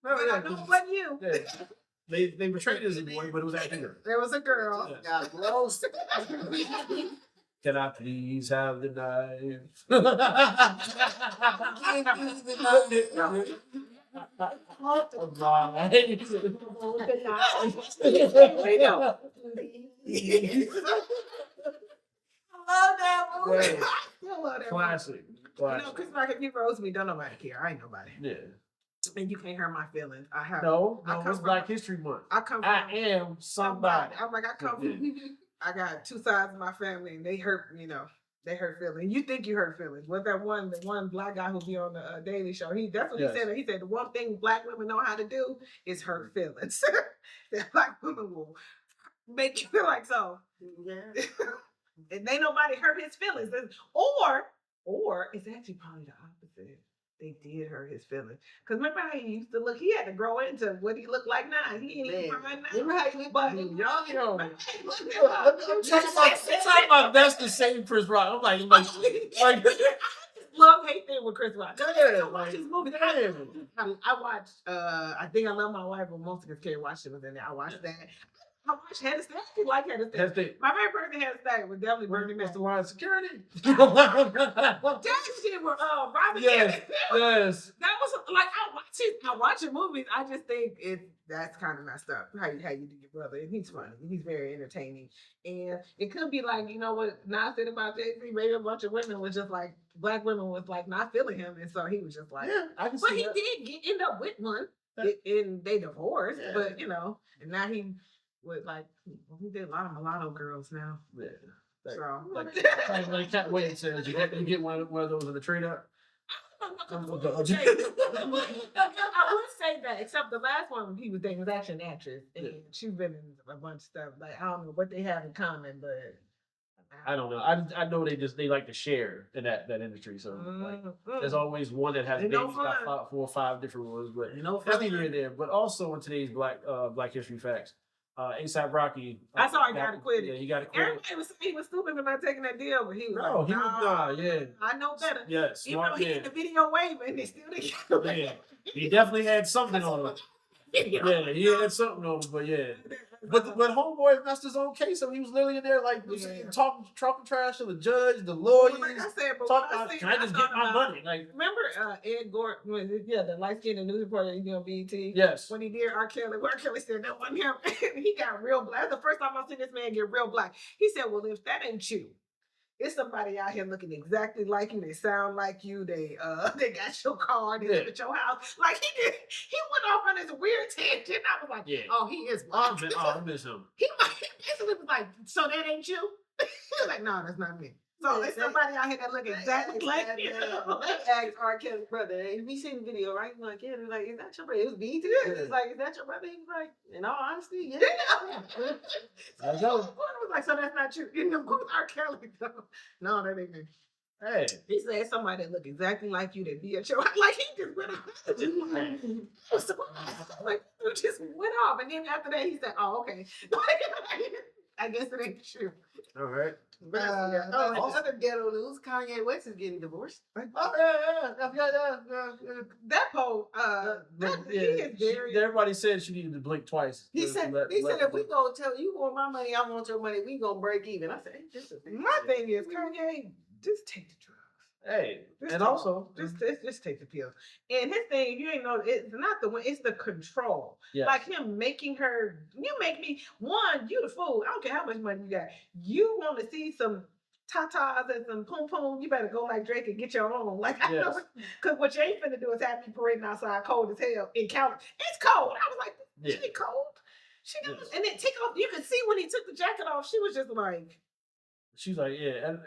No, it wasn't you. Yeah. They portrayed it as a boy, but it was actually her. There was a girl. Yeah. Got close. Can I please have the knife? I love that movie. Yeah. I love that Classic. You know, Chris Rock, if you rose me, don't nobody care. I ain't nobody. Yeah. And you can't hurt my feelings. I have No, it's Black History Month. I am somebody. I'm like, I come from, I got two sides of my family and they hurt, they hurt feelings. You think you hurt feelings. What that the one black guy who be on the Daily Show, that's what he said. He said the one thing black women know how to do is hurt feelings. That black women will make you feel like so. Yeah. And ain't nobody hurt his feelings. Or it's actually probably the opposite. They did hurt his feelings. Because remember how he used to look? He had to grow into what he looked like now. He ain't even fine now. Remember how he looked like yo. Talking about that's the same Chris Rock. I'm like love hate thing with Chris Rock. Yeah, I watch his movies. I watched I Think I Love My Wife, but most of his kids watched it within there. I watched that. I watched Head of State. I actually like Head of State. My favorite person Head of State was definitely Bernie Mac. What's the line of security? That shit was Robert. Yes. That was like I watching movies. I just think that's kind of messed up how you do your brother. And he's funny. He's very entertaining. And it could be like, you know what Nas said about Jay-Z, maybe a bunch of women was just like, black women was like not feeling him. And so he was just like, I can but see he that. did end up with one. And they divorced, but you know, and now he with like he did a lot of mulatto girls now. Yeah. So Can't wait to you get one of those in the trade up. I would say that, except the last one he was dating was actually an actress, and she's been in a bunch of stuff. Like I don't know what they have in common, but I don't know. I know they like to share in that industry. So like, there's always one that has maybe got 4 or 5 different ones, but that's neither here there. But also in today's Black History Facts, A$AP Rocky. I saw he got acquitted. Yeah, he got acquitted. Everybody was saying he was stupid for not taking that deal, but he was I know better. Yeah, even though he had the video waiver, and they still didn't. Yeah, he definitely had something on him. Yeah, he had something on him, but yeah. But homeboy messed his own case up. He was literally in there like talking trash to the judge, the lawyers. Like I said, but talking about, can I just get my money? Like, remember Ed Gordon? The light skinned news reporter on BET. Yes. When he did R. Kelly, R. Kelly said that wasn't him. He got real black. That's the first time I've seen this man get real black. He said, "Well, if that ain't you, it's somebody out here looking exactly like you. They sound like you. They got your car. They live at your house. Like he did. He went off on this weird tangent. I was like, oh, he is black. I miss him. He basically was like, so that ain't you? He was like, no, that's not me. So it's somebody out here that look exactly like you. They asked R. Kelly's brother, and we seen the video, right? He's like, they're like, is that your brother? It was BT. It's like, is that your brother? He was like, in all honesty, yeah. I know. Was like, so that's not you. And of course, R. Kelly. No, that ain't me. Hey. He said somebody that look exactly like you that be at your like he just went off. Like you just went off. And then after that he said, oh, okay. I guess it ain't true. All right. Other ghetto news, Kanye West is getting divorced. That poll, he is very. Everybody said she needed to blink twice. He said if we gonna tell you want my money, I want your money, we gonna break even. I said, hey, this is my thing is Kanye, just take the drugs. Hey, just take the pills. And his thing, you ain't know, it's not the one, it's the control. Yes. Like him making her, you make me, you the fool. I don't care how much money you got. You want to see some tatas and some pom pom, you better go like Drake and get your own. Like, I know, because what you ain't finna do is have me parading outside cold as hell in California. It's cold. I was like, she ain't cold. She doesn't. And then take off, you could see when he took the jacket off, she was just like, she's like,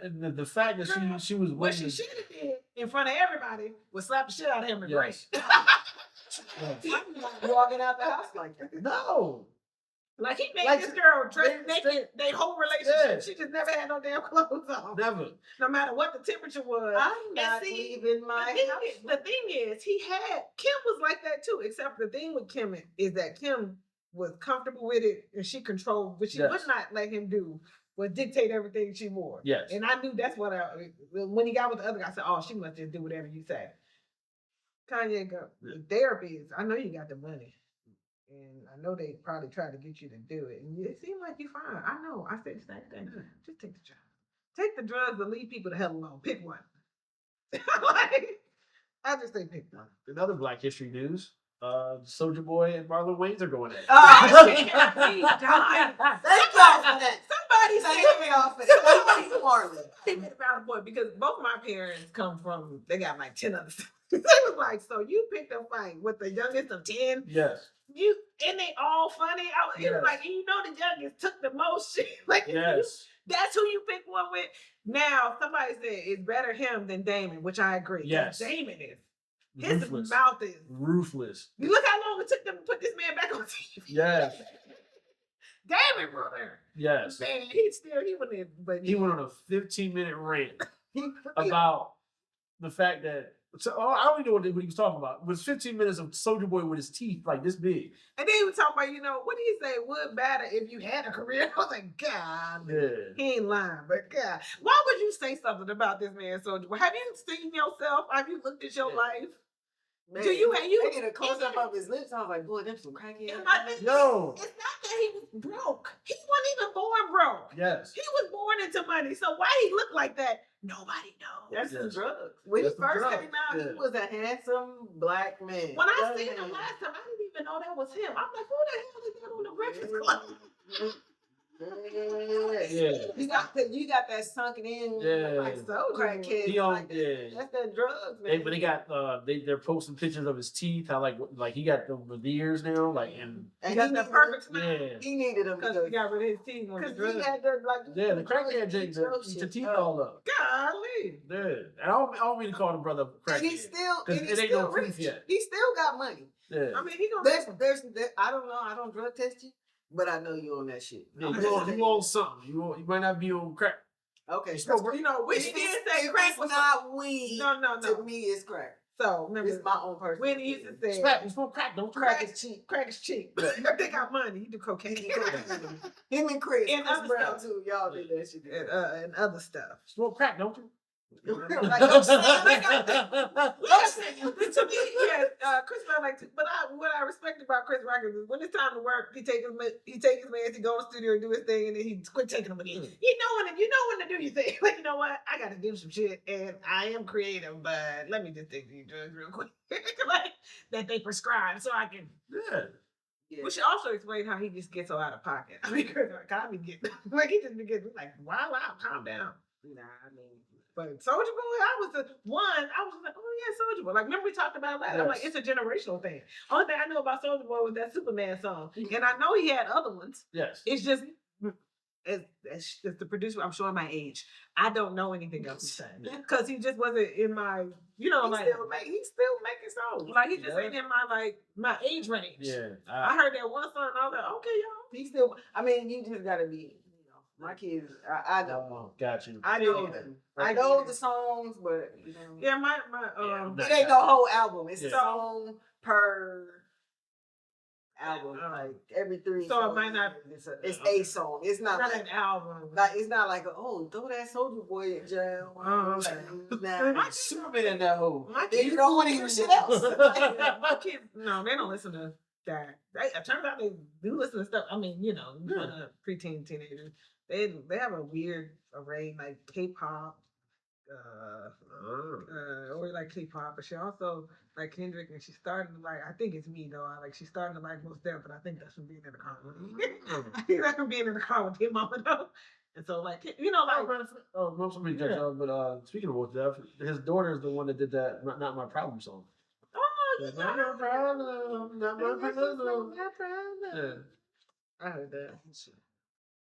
and the fact that she was what she should have did in front of everybody was slap the shit out of him and break. Walking out the house like that. No. Like he made this girl dress naked. They whole relationship. She just never had no damn clothes on. Never. No matter what the temperature was. I'm not leaving my house. The thing is, Kim was like that too. Except the thing with Kim is that Kim was comfortable with it and she controlled, but she would not let him do. Would dictate everything she wore. Yes. And I knew that's what when he got with the other guy, I said, oh, she must just do whatever you say. Kanye go, therapy is, I know you got the money. And I know they probably tried to get you to do it. And it seemed like you're fine. I know. I said the same thing. Just take the drugs. Take the drugs and leave people the hell alone. Pick one. I just say pick one. Another Black History news. Soulja Boy and Marlon Wayans are going at it. Thank y'all for that. Somebody Thank y'all for that. Somebody Marlon. They made about a boy because both my parents come from. They got like 10 other stuff. They was like, so you picked a fight with the youngest of 10. Yes. And they all funny. It was like, you know, the youngest took the most shit. Like, yes. That's who you pick one with. Now somebody said it's better him than Damon, which I agree. Yes. Damon is. Ruthless. His mouth is ruthless. You look how long it took them to put this man back on TV. Yes. Damn brother. Yes. Man, he went on a 15-minute rant about the fact that I don't even know what he was talking about. It was 15 minutes of Soulja Boy with his teeth like this big. And then he was talking about, what did he say? Would matter if you had a career? I was like, God, he ain't lying, but God, why would you say something about this man, Soulja Boy? Have you seen yourself? Have you looked at your life? Man, they get a close up of his lips. I was like, boy, them some crackheads. No. It's not that he was broke. He wasn't even born broke. Yes. He was born into money. So why he looked like that? Nobody knows. That's the drugs. When he first came out, he was a handsome black man. When I seen him last time, I didn't even know that was him. I'm like, who the hell is that on the Breakfast Club? Yeah. You got that sunken in like so crackhead. That's that drugs, man. But they got they're posting pictures of his teeth. How like he got the veneers now, like and he got the perfect smile. Yeah. He needed them because he got rid of his teeth. Because he had the crackhead Jake the teeth all up. Golly. Yeah. And I don't mean to call the brother crackhead. And he's still rich yet. He still got money. Yeah. I mean, he gonna there's I don't know. I don't drug test you. But I know you on that shit. Yeah, you on something. You might not be on crack. Okay. You know, we did say crack was not weed. No. To me, it's crack. So remember, it's my own person. When he used to say, "You smoke crack, don't crack is cheap. Crack is cheap. They got money. You do cocaine. Him and Chris. And other Brown stuff too. Y'all did that shit. And other stuff. Smoke crack, don't you? To me, yes, Chris Brown but what I respect about Chris Rock is when it's time to work, he take his meds, he go in the studio and do his thing, and then he quit taking them again. You know when to do your thing. Like, you know what? I gotta do some shit, and I am creative, but let me just take these drugs real quick, like that they prescribe, so I can. Yeah. We should also explain how he just gets so out of pocket. I mean, I be getting he just be getting like, wow, calm down. Nah, I mean. But Soulja Boy, I was like, oh yeah, Soulja Boy. Like, remember we talked about it last? Yes. I'm like, it's a generational thing. Only thing I knew about Soulja Boy was that Superman song, and I know he had other ones. Yes, it's just as the producer. I'm showing my age. I don't know anything else because he just wasn't in my. He's still making songs. Like he just ain't in my age range. Yeah, I heard that one song, and I was like, okay, y'all. He still. I mean, you just gotta be. My kids, I know. Oh, got you. I know them. I know the songs, but yeah, my it ain't no whole album. It's a song per album, like every 3. So it might not. It's a song. It's not like an album. Like it's not like throw that Soulja Boy in jail. Nah, Superman in that hole. Then you don't want to hear shit else. My kids, no, they don't listen to that. It turns out they do listen to stuff. I mean, preteen teenagers. They have a weird array like K-pop, or like K-pop, but she also like Kendrick, and she's starting to like. I think it's me though. She's starting to like Most Def, but I think that's from being in the car with me. I think that's from being in the car with him, mama though. And so like most of me but speaking of Most Def, his daughter is the one that did that "Not My Problem" song. Oh, not my problem, not my problem. Yeah. I heard that.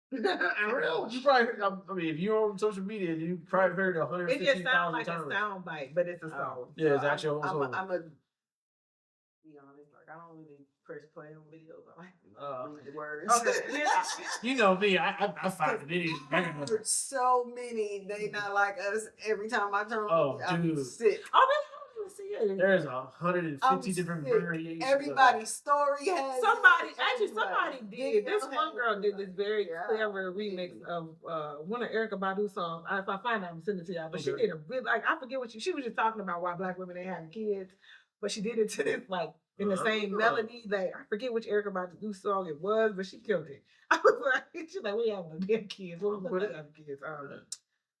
You probably heard, I mean, if you're on social media, you probably heard it 150,000 times. It just sounds like a sound bite, but it's a song. Yeah, it's actually a song. I'm a be honest, like I don't really press play on videos. I like read the words. Okay. You know me, I find the videos. So many, they not like us. Every time I turn, I'm sick. Oh, really? There's 150 different variations. Everybody's story has somebody did. This one girl did this very clever remix of one of Erykah Badu's songs. If I find it, I'm sending it to y'all. But she did a really I forget she was just talking about why black women ain't having kids, but she did it to this in the same melody. Like I forget which Erykah Badu song it was, but she killed it. I was like, she's like, we having damn kids. What was having kids?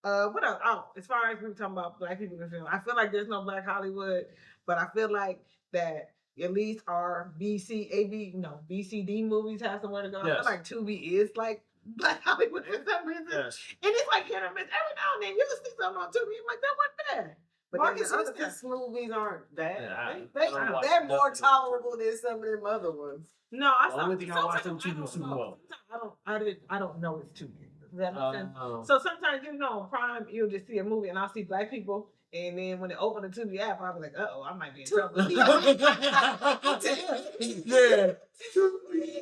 What else? Oh, as far as we were talking about black people in film, I feel like there's no Black Hollywood, but I feel like that at least our BCD movies have somewhere to go. Yes. I feel like Tubi is like Black Hollywood for some reason. Yes. And it's like hit or miss. Every now and then you will see something on Tubi, you're like, that wasn't bad. But Marcus Houston's movies aren't bad. They're more tolerable than some of them other ones. No, the only thing I watched on Tubi was Super Bowl. I don't know it's Tubi. Does that make sense? So sometimes on Prime you'll just see a movie and I'll see black people, and then when they open the Tubi app, I'll be like, I might be in trouble. Yeah.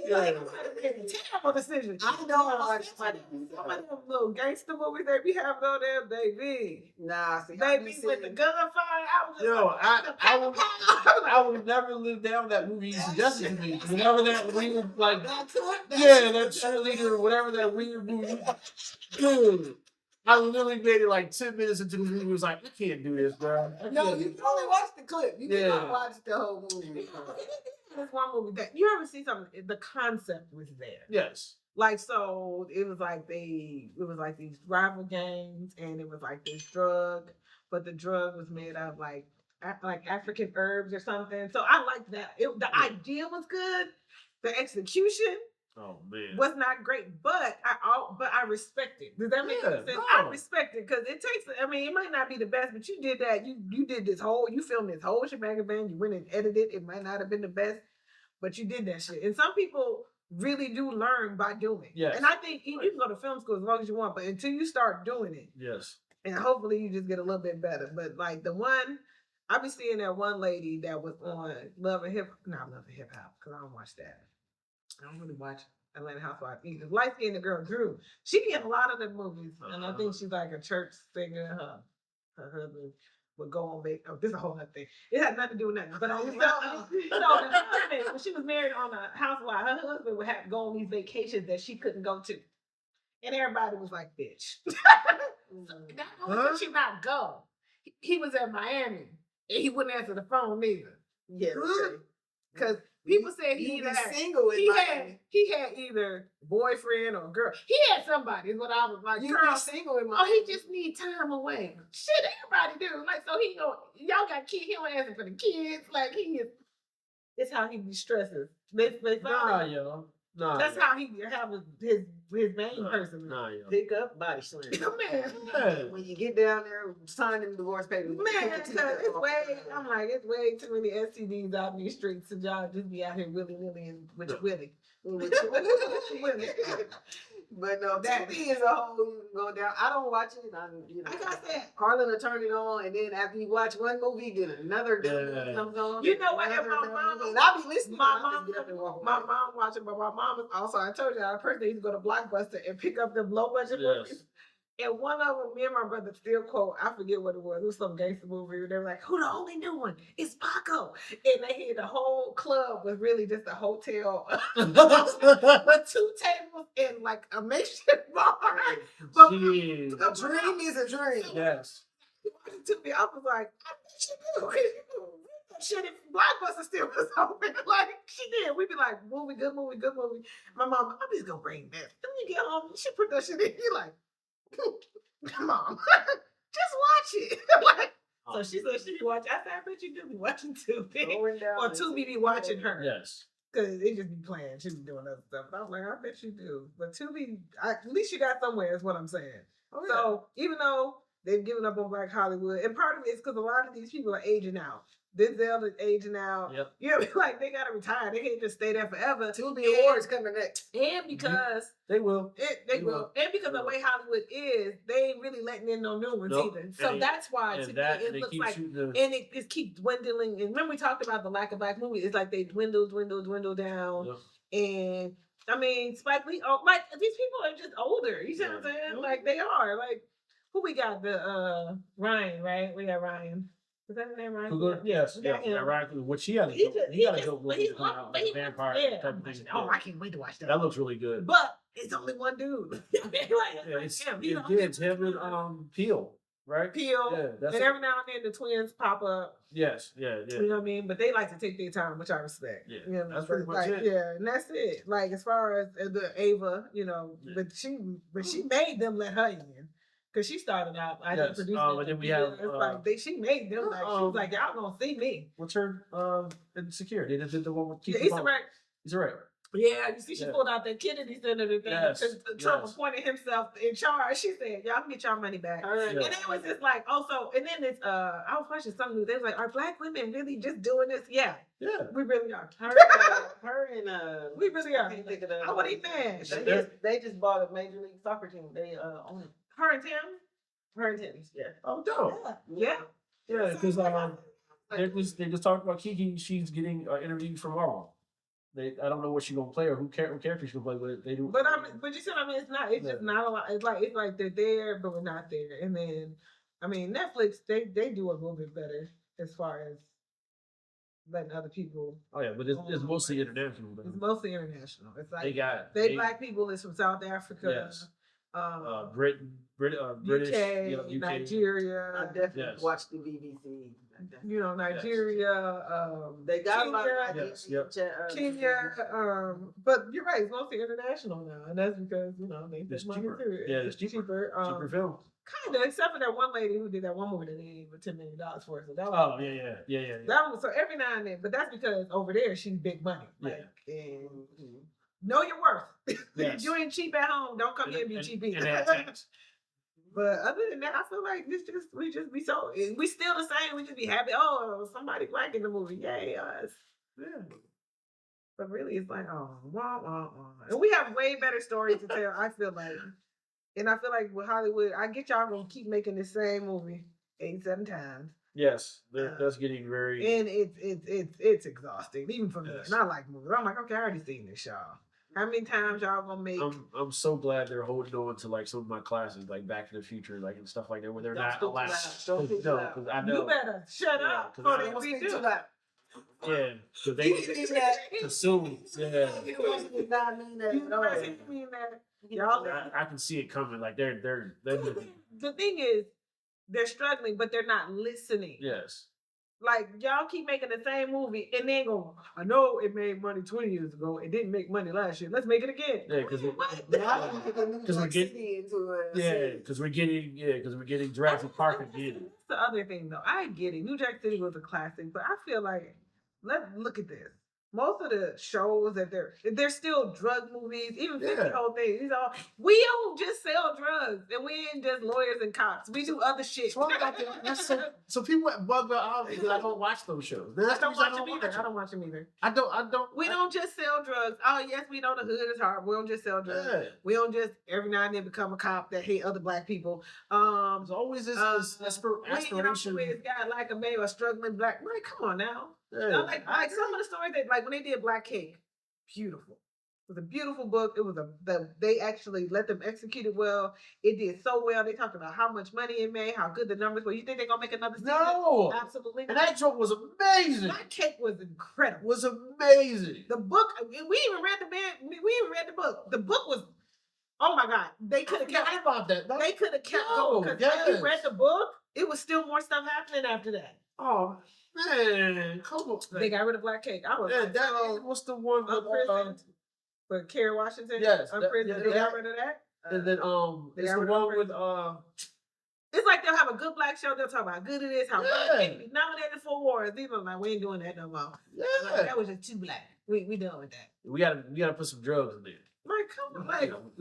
Terrible decision. I know I watch some of them little gangster movies they be having on there, baby. Nah, see, they be with the gunfire. I would never live down that movie you suggested to me. Whenever that weird that cheerleader or whatever that weird movie. Dude. I literally made it like 10 minutes into the movie. Was like, I can't do this, bro. No, you only watched the clip. You did not watch the whole movie. this one movie that you ever see something. The concept was there. Yes. Like, so it was like these rival gangs, and it was like this drug, but the drug was made of like African herbs or something. So I liked that. The idea was good. The execution was not great, but I respect it. Does that make sense? No. I respect it because it takes. I mean, it might not be the best, but you did that. You did this whole. You filmed this whole shebang bang. You went and edited. It might not have been the best, but you did that shit. And some people really do learn by doing. Yes. And I think you can go to film school as long as you want, but until you start doing it, yes. And hopefully you just get a little bit better. But like the one, I be seeing that one lady that was on Love and Hip Hop, because I don't watch that. I don't really watch Atlanta Housewives either. Light skinned girl Drew. She be in a lot of the movies, and I think she's like a church singer. Her husband would go on vacation. Oh, this is a whole other thing. It had nothing to do with nothing. But the husband, when she was married on a housewife, her husband would have to go on these vacations that she couldn't go to. And everybody was like, bitch. Not only could she not go, he was at Miami and he wouldn't answer the phone either. Yeah, because people said he either had single. He had either boyfriend or girl. He had somebody. Is what I was like. You girl single in my. Oh, he just need time away. Shit, everybody do. Like, so he go. Y'all got kids. He don't answer for the kids. Like, he is. It's how he de-stresses. Nah, that's how he have his main person. Pick up body slam. Man, when you get down there signing the divorce papers. Man, it's way. I'm like, it's way too many STDs out in these streets. So y'all just be out here willy-nilly and with your willy. But no, TV as a whole, you can go down. I don't watch it. I got that. Harlan will turn it on, and then after you watch one movie, then another comes on. You know what? And my mom, and I'll be listening. My mom watching, but my mom was also. I told you, I personally used to go to Blockbuster and pick up the low budget movies. And one of them, me and my brother still quote, I forget what it was. It was some gangster movie. They were like, who the only new one? It's Paco. And they had the whole club was really just a hotel with 2 tables and like a makeshift bar. But a dream is a dream. Yes. To me, I was like, I bet she do. Shit, if Blockbuster still was open, like she did, we'd be like, good movie. My mom, I'm just gonna bring that. Then we get home, she put that shit in. He like, come on, just watch it. Like, so she said she be watching. I said, I bet you do be watching Tubi. Or Tubi be watching her. Yes. Because they just be playing. She be doing other stuff. But I was like, I bet you do. But Tubi, at least you got somewhere is what I'm saying. Oh, yeah. So even though they've given up on Black Hollywood, and part of it is because a lot of these people are aging out. Denzel is aging out. Yep. You know, like they gotta retire. They can't just stay there forever. Tubi Awards coming next. And because they will. They will. And because the way Hollywood is, they ain't really letting in no new ones either. So that's why it looks like and it just keeps dwindling. And remember we talked about the lack of Black movies. It's like they dwindle down. Yep. And I mean Spike Lee, like these people are just older. You see what I'm saying? Like they are. Like who we got? The Ryan, right? We got Ryan. Is that his name, Ryan? Yes. Ryan, which he got a good movie coming out, like a vampire type of thing. Oh, I can't wait to watch that. That looks really good. But it's only one dude. It's him and Peel, right? Peel. Yeah, and every now and then the twins pop up. Yes, yeah. You know what I mean? But they like to take their time, which I respect. Yeah, you know, that's pretty much it. Yeah, and that's it. Like as far as the Ava, you know, but she made them let her in. Because she started out, I didn't produce it. And then we have... she made them, like, she was like, y'all gonna see me. What's her, Insecure? They did the one with Keith. Issa Rae. Issa Rae. Yeah, you see, she pulled out that Kennedy Center thing. Yes. Trump appointed himself in charge. She said, y'all can get y'all money back. And it was just like, and then it's, I was watching something, they was like, are Black women really just doing this? Yeah. Yeah. We really are. Her and we really are. I wasn't even They just bought a Major League Soccer team. They own it. Her and Tim? Her and Tim, yeah. Oh, dope. Yeah. Yeah, because they just talked about Kiki. She's getting an interview from Marvel. I don't know what she's gonna play or who character she's gonna play, but they do. But you said it's not. It's just not a lot. It's like they're there, but we're not there. And then, I mean, Netflix they do a little bit better as far as letting other people. Oh yeah, but it's mostly international. It's mostly international. It's like they Black people is from South Africa. Yes. British, UK, UK. Nigeria. I definitely watched the BBC. Nigeria. They got Kenya. Kenya. But you're right. It's mostly international now, and that's because they it's money cheaper. too. Yeah, it's cheaper. Cheaper film. Kind of, except for that one lady who did that one movie that they gave her $10 million for. So that was, yeah. That was so every now and then, but that's because over there she's big money. And know your worth. Yes. You ain't cheap at home. Don't come here and be cheap either. But other than that, I feel like we just be so we still the same. We just be happy. Oh, somebody black in the movie. Yay, us. Yeah. But really, it's like, wah, wah, wah. And we have way better stories to tell, I feel like. And I feel like with Hollywood, I get y'all gonna keep making the same movie 87 times. Yes, that's getting very. And it's exhausting, even for me. Yes. And I like movies. I'm like, okay, I already seen this, y'all. How many times y'all gonna make? I'm so glad they're holding on to like some of my classes, like Back to the Future, like and stuff like that, where they're not allowed. Don't speak loud. I know. You better shut up. Before they speak too loud. Yeah, because they consume. Yeah. You did not mean that at all. Mean that. Y'all, I can see it coming. Like they're. The thing is, they're struggling, but they're not listening. Yes. Like y'all keep making the same movie and then go, I know it made money 20 years ago. It didn't make money last year. Let's make it again. Yeah, because we're getting Jurassic Park again. That's the other thing though. I get it. New Jack City was a classic, but I feel like let's look at this. Most of the shows that they're still drug movies, even 50 whole things. We don't just sell drugs, and we ain't just lawyers and cops. We do other shit. So people bug out because I don't watch those shows. I don't watch them either. I don't. We don't just sell drugs. Oh yes, we know the hood is hard. We don't just sell drugs. Yeah. We don't just every now and then become a cop that hate other black people. There's always this aspiration. This guy like a struggling black. Like, come on now. Yeah. Like some of the stories that when they did Black Cake, beautiful. It was a beautiful book. It was they actually let them execute it well. It did so well. They talked about how much money it made, how good the numbers were. You think they're gonna make another season? No, absolutely. And that joke was amazing. Black Cake was incredible. Was amazing. The book. We even read the book. The book was. Oh my God! They could have kept about that. They could have kept going because if you read the book, it was still more stuff happening after that. Oh. Man, come on. They got rid of Black Cake. I was what's the one with Kerry Washington? Yes. They got rid of that. And then it's the one with It's like they'll have a good black show. They'll talk about how good it is, how they be nominated for awards. These are like, we ain't doing that no more. Yeah. Like, that was just too black. We done with that. We gotta put some drugs in there. Like, come on.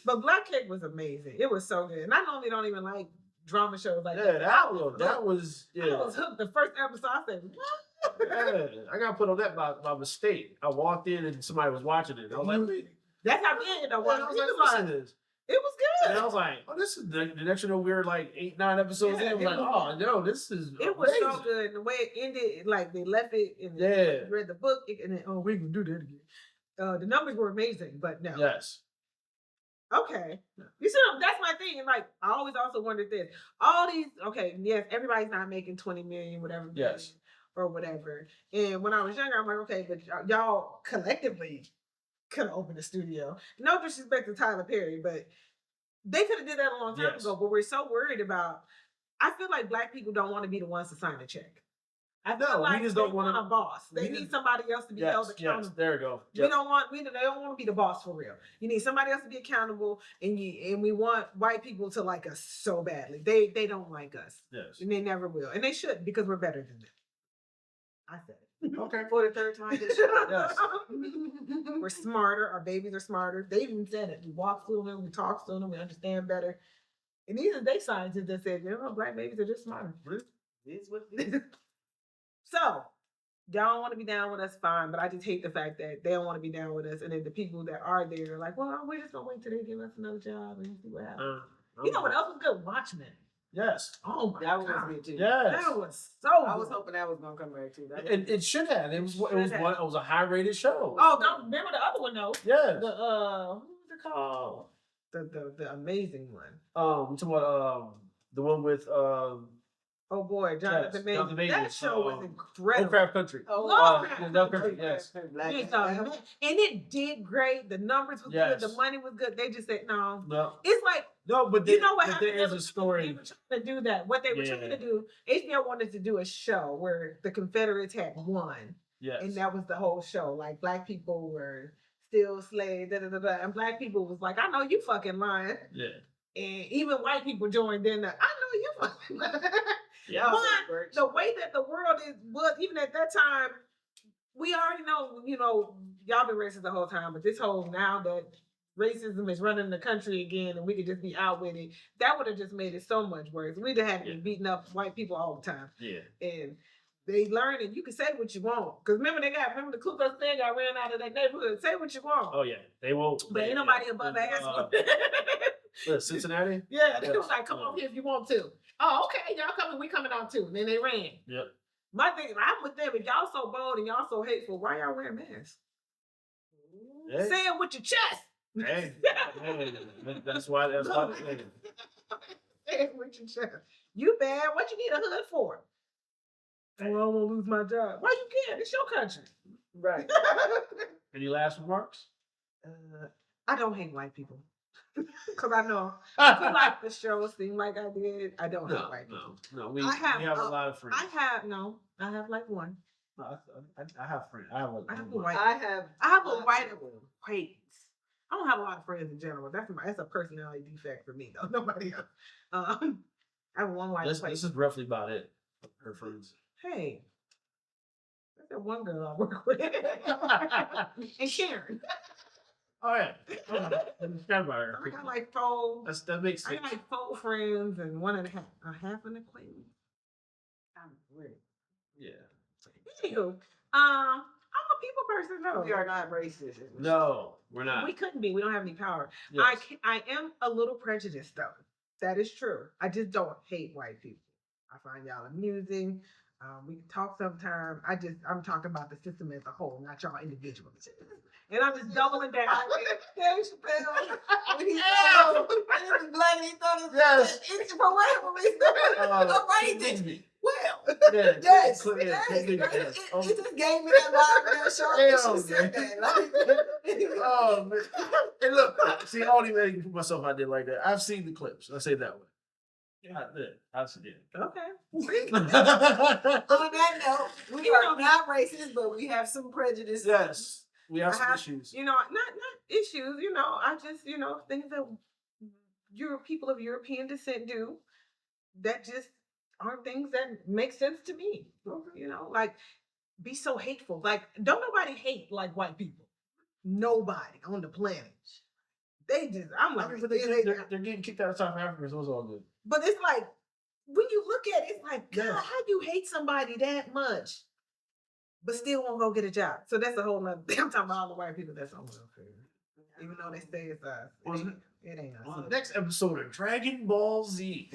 But Black Cake was amazing. It was so good. And I normally don't even like drama shows like that. That was I was hooked the first episode. I said, what? I got put on that by mistake. I walked in and somebody was watching it. I was like, that's how we ended up watching it. It was good. And I was like, oh, this is the next we were like 8-9 episodes in. I was like, oh no, this is it was amazing. So good. And the way it ended, like they left it and read the book and then we're gonna do that again. The numbers were amazing, but no. Yes. Okay. You see, that's my thing. And like, I always also wondered this. All these, yes, everybody's not making 20 million, whatever. Yes. Or whatever. And when I was younger, I'm like, okay, but y'all collectively could have opened a studio. No disrespect to Tyler Perry, but they could have did that a long time ago. But we're so worried about, I feel like black people don't want to be the ones to sign the check. I feel like we just don't want a boss. They need somebody else to be held accountable. Yes, there we go. Yep. They don't want to be the boss for real. You need somebody else to be accountable, and we want white people to like us so badly. They don't like us. Yes. And they never will. And they shouldn't because we're better than them. I said it. Okay. For the third time. Yes. We're smarter. Our babies are smarter. They even said it. We walk through them, we talk through them, we understand better. And these are they scientists that said, black babies are just smarter. It's what it is. So, y'all don't want to be down with us, fine. But I just hate the fact that they don't want to be down with us. And then the people that are there are like, well, we're just going to wait till they give us another job and see what happens. You know what else was good? Watchmen. Yes. Oh, my God. That was me too. Yes. That was so I was hoping that was going to come back too. It should have. It was a high-rated show. Oh, don't remember the other one, though. Yes. What was it called? The amazing one. I'm talking about the one with Oh boy, Jonathan Jonathan Majors. That Majors, show was incredible. Lovecraft Country. Lovecraft Country, yes. And it did great. The numbers was good. The money was good. They just said no. No. It's like but you know what but happened? there is a story. They were trying to do that. What they were trying to do, HBO wanted to do a show where the Confederates had won. Yes. And that was the whole show. Like black people were still slaves, and black people was like, I know you fucking lying. Yeah. And even white people joined in. I know you fucking lying. Yeah. But the way that the world was, even at that time, we already know, y'all been racist the whole time, but this whole now that racism is running the country again and we could just be out with it, that would have just made it so much worse. We'd have had to be beating up white people all the time. Yeah. And they learned, and you can say what you want. Because remember the Ku Klux Klan got ran out of that neighborhood. Say what you want. Oh, yeah. They won't. But ain't nobody above ass. Cincinnati? Yeah, they was like, come on here if you want to. Oh, okay, y'all coming, we coming out too. And then they ran. Yep. My thing, I'm with them. If y'all so bold and y'all so hateful, why y'all wearing masks? Hey. Say it with your chest. Hey. That's why. Say it with your chest. You bad. What you need a hood for? Oh, I don't want to lose my job. Why you can't? It's your country. Right. Any last remarks? I don't hate white people. Because I know if you like the show, seem like I did. I don't hate white people. No. We have a lot of friends. I have like one. I have friends. I have a white. I have a white acquaintance. I don't have a lot of friends in general. That's a personality defect for me though. Nobody else. I have one white acquaintance. This is roughly about it. Her friends. Hey, that's that one girl I work with. And Karen. Oh yeah. I got like four. That makes sense. I got like 4 friends and a half an acquaintance. I'm weird. Yeah. Anywho, I'm a people person though. We are not racist. No, we're not. We couldn't be. We don't have any power. Yes. I am a little prejudiced though. That is true. I just don't hate white people. I find y'all amusing. We can talk sometime. I'm talking about the system as a whole, not y'all individually. And I'm just doubling down. Dave Chappelle, when he was black and he thought it was it's for whatever reason. Well, yes. It just gave me that vibe that show. She said that. Oh man! And look, see, I don't even put myself out there like that. I've seen the clips. Let's say it that way. Yeah, I've seen it. Okay. On that note, we are not racist, but we have some prejudice. Yes. We have some issues. Not issues. I just, things that people of European descent do that just aren't things that make sense to me. Like be so hateful. Like don't nobody hate like white people. Nobody on the planet. They just, I'm like, they're getting kicked out of South Africa, so it's all good. But it's like, when you look at it, it's like, God, how do you hate somebody that much? But still won't go get a job. So that's a whole nother thing. I'm talking about all the white people that's on welfare. Even though they say it's us. It ain't us. On the next episode of Dragon Ball Z.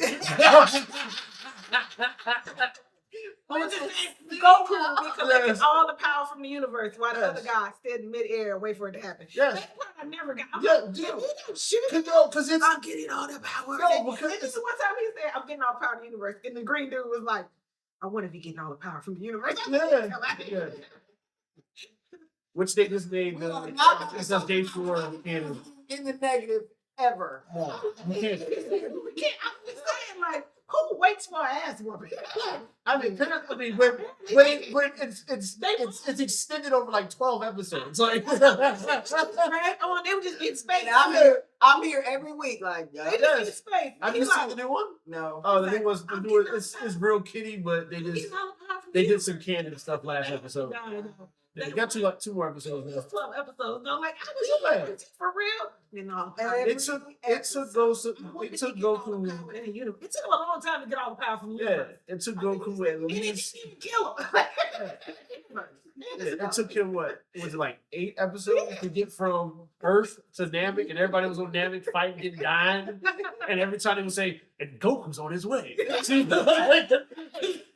Goku will be collecting all the power from the universe while the other guy stood in midair and wait for it to happen. Yes. That part I never got. Because I'm getting all the power. This is one time he said, I'm getting all the power of the universe. And the green dude was like, I want to be getting all the power from the universe. Yeah. Which they just made it's just day 4 in the negative ever. No. We can't. I'm just saying, like, who waits for an ass whooping? I mean, when it's extended over like 12 episodes. Like, they were just in space. I'm here every week. Like, they just in space. Have you seen the new one? No. Oh, the thing was it's real kitty, but they did some canon stuff last episode. No. They got two more episodes now. 12 episodes. No, like, I was for real. It took Goku. It took a long time to get all the power from the universe. It took Goku at least. It didn't kill him. It took him was it like 8 episodes to get from Earth to Namek, and everybody was on Namek fighting, getting dying, and every time they would say, and Goku's on his way.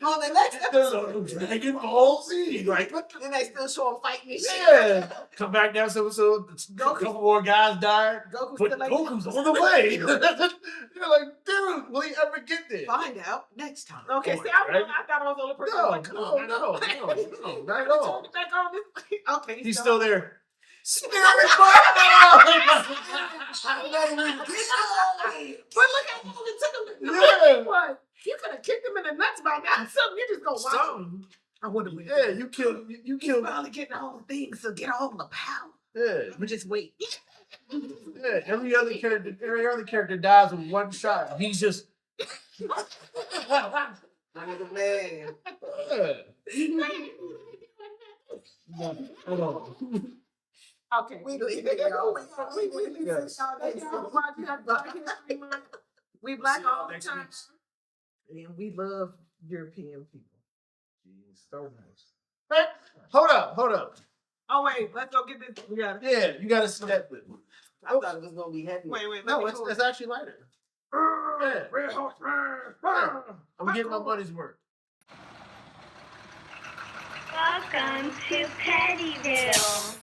On the next episode, Dragon Ball Z. Like, what the then they still show him fighting and shit. yeah. Come back down so a couple more guys died. Goku's But still like, Goku's on the way. You're like, dude, will he ever get there? Find out next time. okay, see, I thought I was the only person. No, like, come on, man. no, not at Turn all. it back on this. Okay, He's so- still there. Spirit But look how long it took him to Yeah. what? You could have kicked him in the nuts by now. Something you just go watch him. Something. I wonder what. Yeah, you killed. You He's killed. finally getting all the things to get all the power. Yeah, But just wait. yeah. Every other character dies with one shot. He's just. Man. Okay. We leave it, y'all. We black all the Next time. week. And we love European people. Jeez, so much. Hey, hold up. Oh wait, let's go get this. We got it. Yeah, you gotta see that. I thought it was gonna be heavy. Wait, let No, me it's hold actually lighter. it. Red horse. I'm getting my money's worth. Welcome to Pettyville.